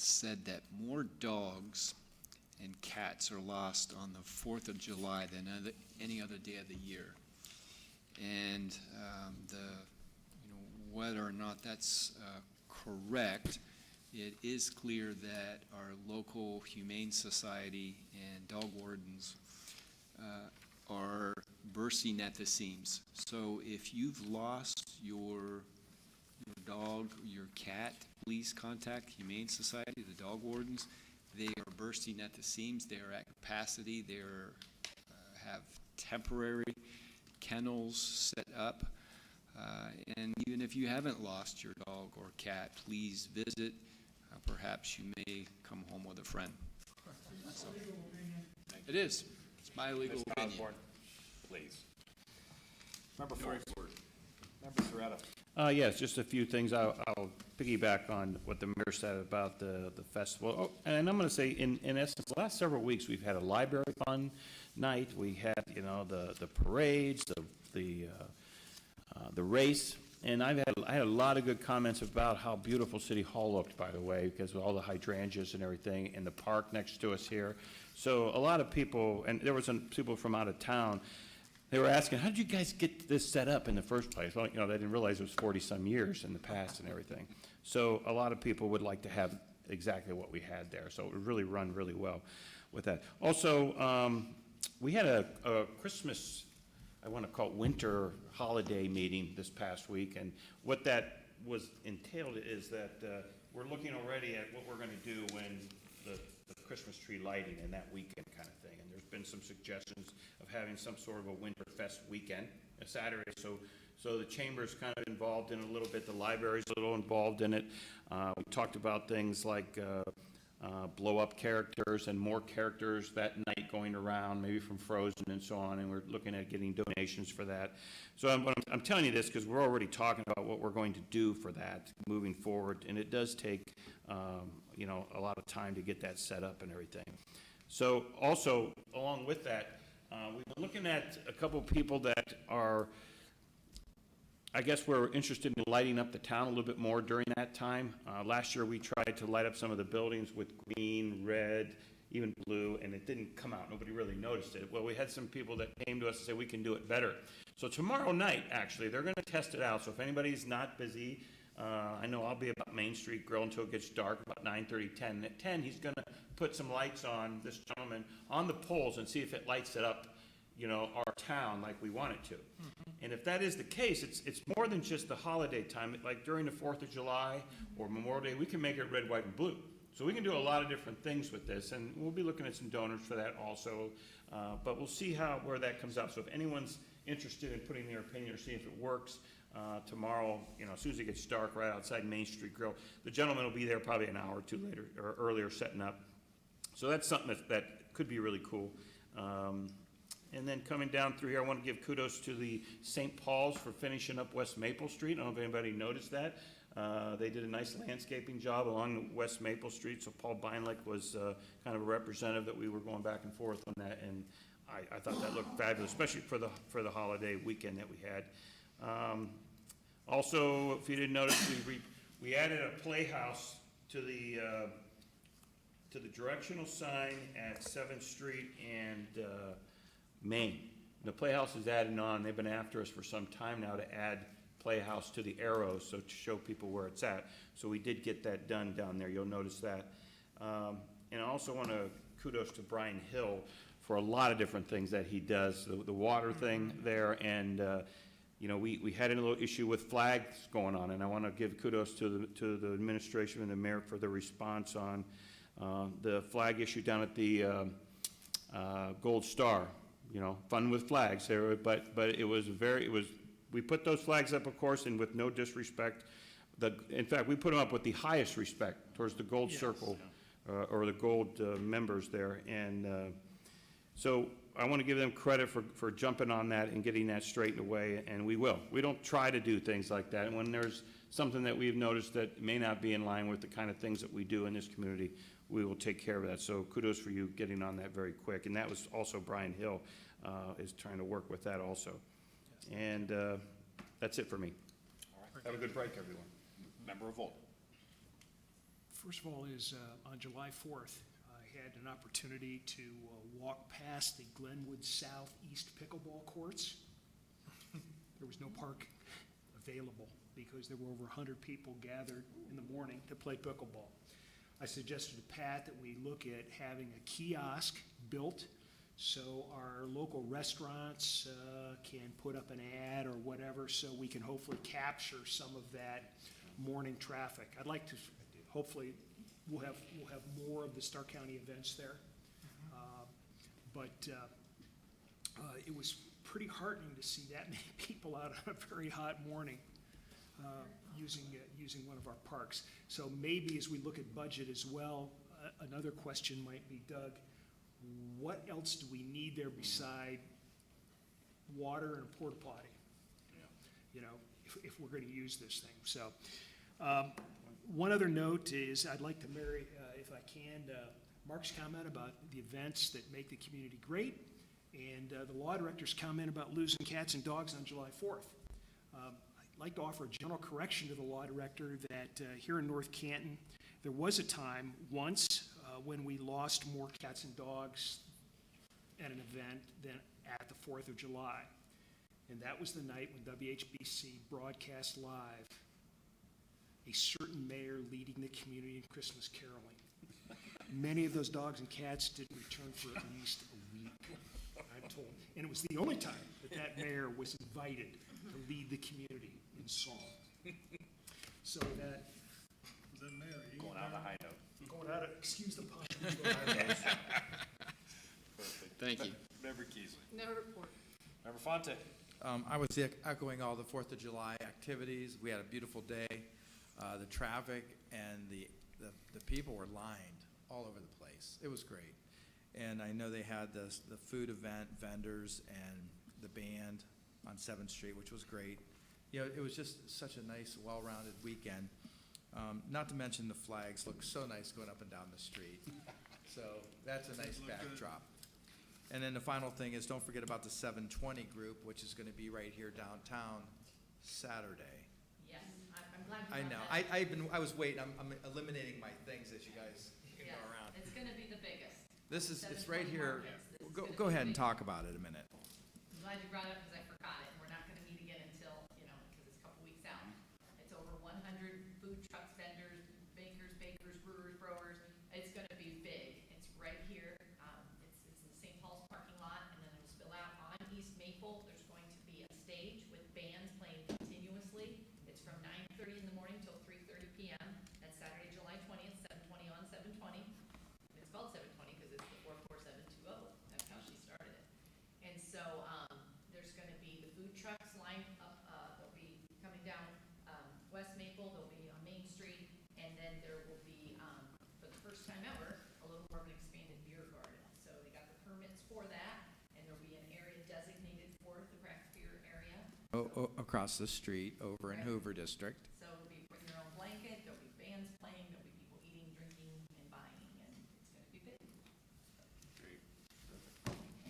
said that more dogs and cats are lost on the 4th of July than any other day of the year. And whether or not that's correct, it is clear that our local humane society and dog wardens are bursting at the seams. So if you've lost your dog, your cat, please contact Humane Society, the dog wardens. They are bursting at the seams. They are at capacity. They have temporary kennels set up. And even if you haven't lost your dog or cat, please visit. Perhaps you may come home with a friend. So, it is. It's my legal opinion. Osborne, please. Member Ford. Member Serrata. Yes, just a few things. I'll piggyback on what the mayor said about the festival. Oh, and I'm going to say, in essence, the last several weeks, we've had a library fun night. We had, the parades, the race, and I had a lot of good comments about how beautiful City Hall looked, by the way, because of all the hydrangeas and everything in the park next to us here. So a lot of people, and there were some people from out of town, they were asking, how did you guys get this set up in the first place? Well, they didn't realize it was 40-some years in the past and everything. So a lot of people would like to have exactly what we had there. So it would really run really well with that. Also, we had a Christmas, I want to call it winter holiday meeting this past week. And what that was entailed is that we're looking already at what we're going to do when the Christmas tree lighting and that weekend kind of thing. And there's been some suggestions of having some sort of a Winterfest weekend, a Saturday. So the chamber's kind of involved in it a little bit. The library's a little involved in it. We talked about things like blow-up characters and more characters that night going around, maybe from Frozen and so on, and we're looking at getting donations for that. So I'm telling you this because we're already talking about what we're going to do for that moving forward, and it does take a lot of time to get that set up and everything. So also, along with that, we've been looking at a couple of people that are, I guess we're interested in lighting up the town a little bit more during that time. Last year we tried to light up some of the buildings with green, red, even blue, and it didn't come out. Nobody really noticed it. Well, we had some people that came to us and said we can do it better. So tomorrow night, actually, they're going to test it out. So if anybody's not busy, I know I'll be about Main Street Grill until it gets dark, about 9:30, 10. And at 10, he's going to put some lights on, this gentleman, on the poles and see if it lights it up, our town like we want it to. And if that is the case, it's more than just the holiday time. Like during the 4th of July or Memorial Day, we can make it red, white, and blue. So we can do a lot of different things with this, and we'll be looking at some donors for that also. But we'll see where that comes out. So if anyone's interested in putting their opinion or seeing if it works, tomorrow, as soon as it gets dark, right outside Main Street Grill, the gentleman will be there probably an hour or two later, or earlier, setting up. So that's something that could be really cool. And then coming down through here, I want to give kudos to the St. Paul's for finishing up West Maple Street. I don't know if anybody noticed that. They did a nice landscaping job along West Maple Street, so Paul Beinlich was kind of a representative that we were going back and forth on that, and I thought that looked fabulous, especially for the holiday weekend that we had. Also, if you didn't notice, we added a playhouse to the directional sign at 7th Street and Main. The playhouse is added on. They've been after us for some time now to add playhouse to the arrows, so to show people where it's at. So we did get that done down there. You'll notice that. And I also want to kudos to Brian Hill for a lot of different things that he does. The water thing there, and we had a little issue with flags going on, and I want to give kudos to the administration and the mayor for the response on the flag issue down at the Gold Star. Fun with flags there, but we put those flags up, of course, and with no disrespect. In fact, we put them up with the highest respect towards the gold circle, or the gold members there. And so I want to give them credit for jumping on that and getting that straightened away, and we will. We don't try to do things like that. And when there's something that we've noticed that may not be in line with the kind of things that we do in this community, we will take care of that. So kudos for you getting on that very quick. And that was also Brian Hill is trying to work with that also. And that's it for me. All right. Have a good break, everyone. Member Revolt. First of all is, on July 4th, I had an opportunity to walk past the Glenwood Southeast pickleball courts. There was no park available because there were over 100 people gathered in the morning to play pickleball. I suggested to Pat that we look at having a kiosk built so our local restaurants can put up an ad or whatever, so we can hopefully capture some of that morning traffic. I'd like to, hopefully, we'll have more of the Stark County events there. But it was pretty heartening to see that many people out on a very hot morning using one of our parks. So maybe as we look at budget as well, another question might be, Doug, what else do we need there beside water and a porta potty? If we're going to use this thing. So one other note is I'd like to marry, if I can, Mark's comment about the events that make the community great, and the law director's comment about losing cats and dogs on July 4th. I'd like to offer a general correction to the law director that here in North Canton, there was a time once when we lost more cats and dogs at an event than at the 4th of July. And that was the night when WHBC broadcast live a certain mayor leading the community in Christmas caroling. Many of those dogs and cats didn't return for at least a week, I'm told. And it was the only time that mayor was invited to lead the community in song. So that, Going out on a high note. excuse the pun. Perfect. Thank you. Member Keesley. No report. Member Fonte. I was echoing all the 4th of July activities. We had a beautiful day. The traffic and the people were lined all over the place. It was great. And I know they had the food event, vendors, and the band on 7th Street, which was great. It was just such a nice, well-rounded weekend. Not to mention the flags look so nice going up and down the street. So that's a nice backdrop. And then the final thing is, don't forget about the 720 group, which is going to be right here downtown Saturday. Yes, I'm glad I you know. brought that. I was waiting. I'm eliminating my things as you guys go Yes, around. it's gonna be the biggest. It's right 720 here. markets. This is Go gonna ahead be and big. talk about it a minute. I'm glad you brought it up because I forgot it, and we're not gonna meet again until, because it's a couple weeks out. It's over 100 food trucks, vendors, bakers, brewers, growers. It's gonna be big. It's right here. It's in the St. Paul's parking lot, and then it'll spill out on East Maple. There's going to be a stage with bands playing continuously. It's from 9:30 in the morning till 3:30 p.m. That's Saturday, July 20th, 720 on 720. trucks lined up, they'll be coming down, West Maple, they'll be on Main Street, and then there will be, for the first time ever, a little more of an expanded beer garden. So they got the permits for that, and there'll be an area designated for the craft beer area. Across the street over in Right. Hoover District. So it'll be bring your own blanket, there'll be bands playing, there'll be people eating, drinking, and buying, and it's gonna be big.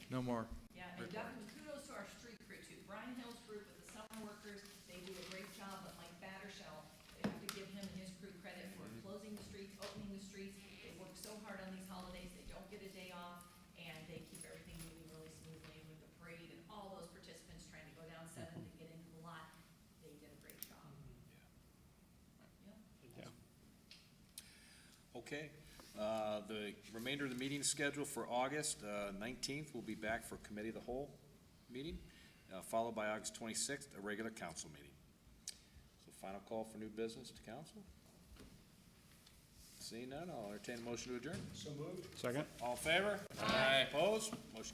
No more. Yeah, and definitely kudos to our street crew too. Brian Hill's group with the summer workers, they do a great job, but Mike Battershell, they have to give him and his crew credit for closing the streets, opening the streets. They work so hard on these holidays, they don't get a day off, and they keep everything moving really smoothly with the parade and all those participants trying to go down 7th to get into the lot. They did a great job. Yeah. Okay, the remainder of the meeting schedule for August 19th, we'll be back for Committee of the Whole meeting, followed by August 26th, a regular council meeting. So final call for new business to council? Seeing none, I'll entertain a motion to adjourn. So moved. Second? All in favor? Aye. Opposed? Motion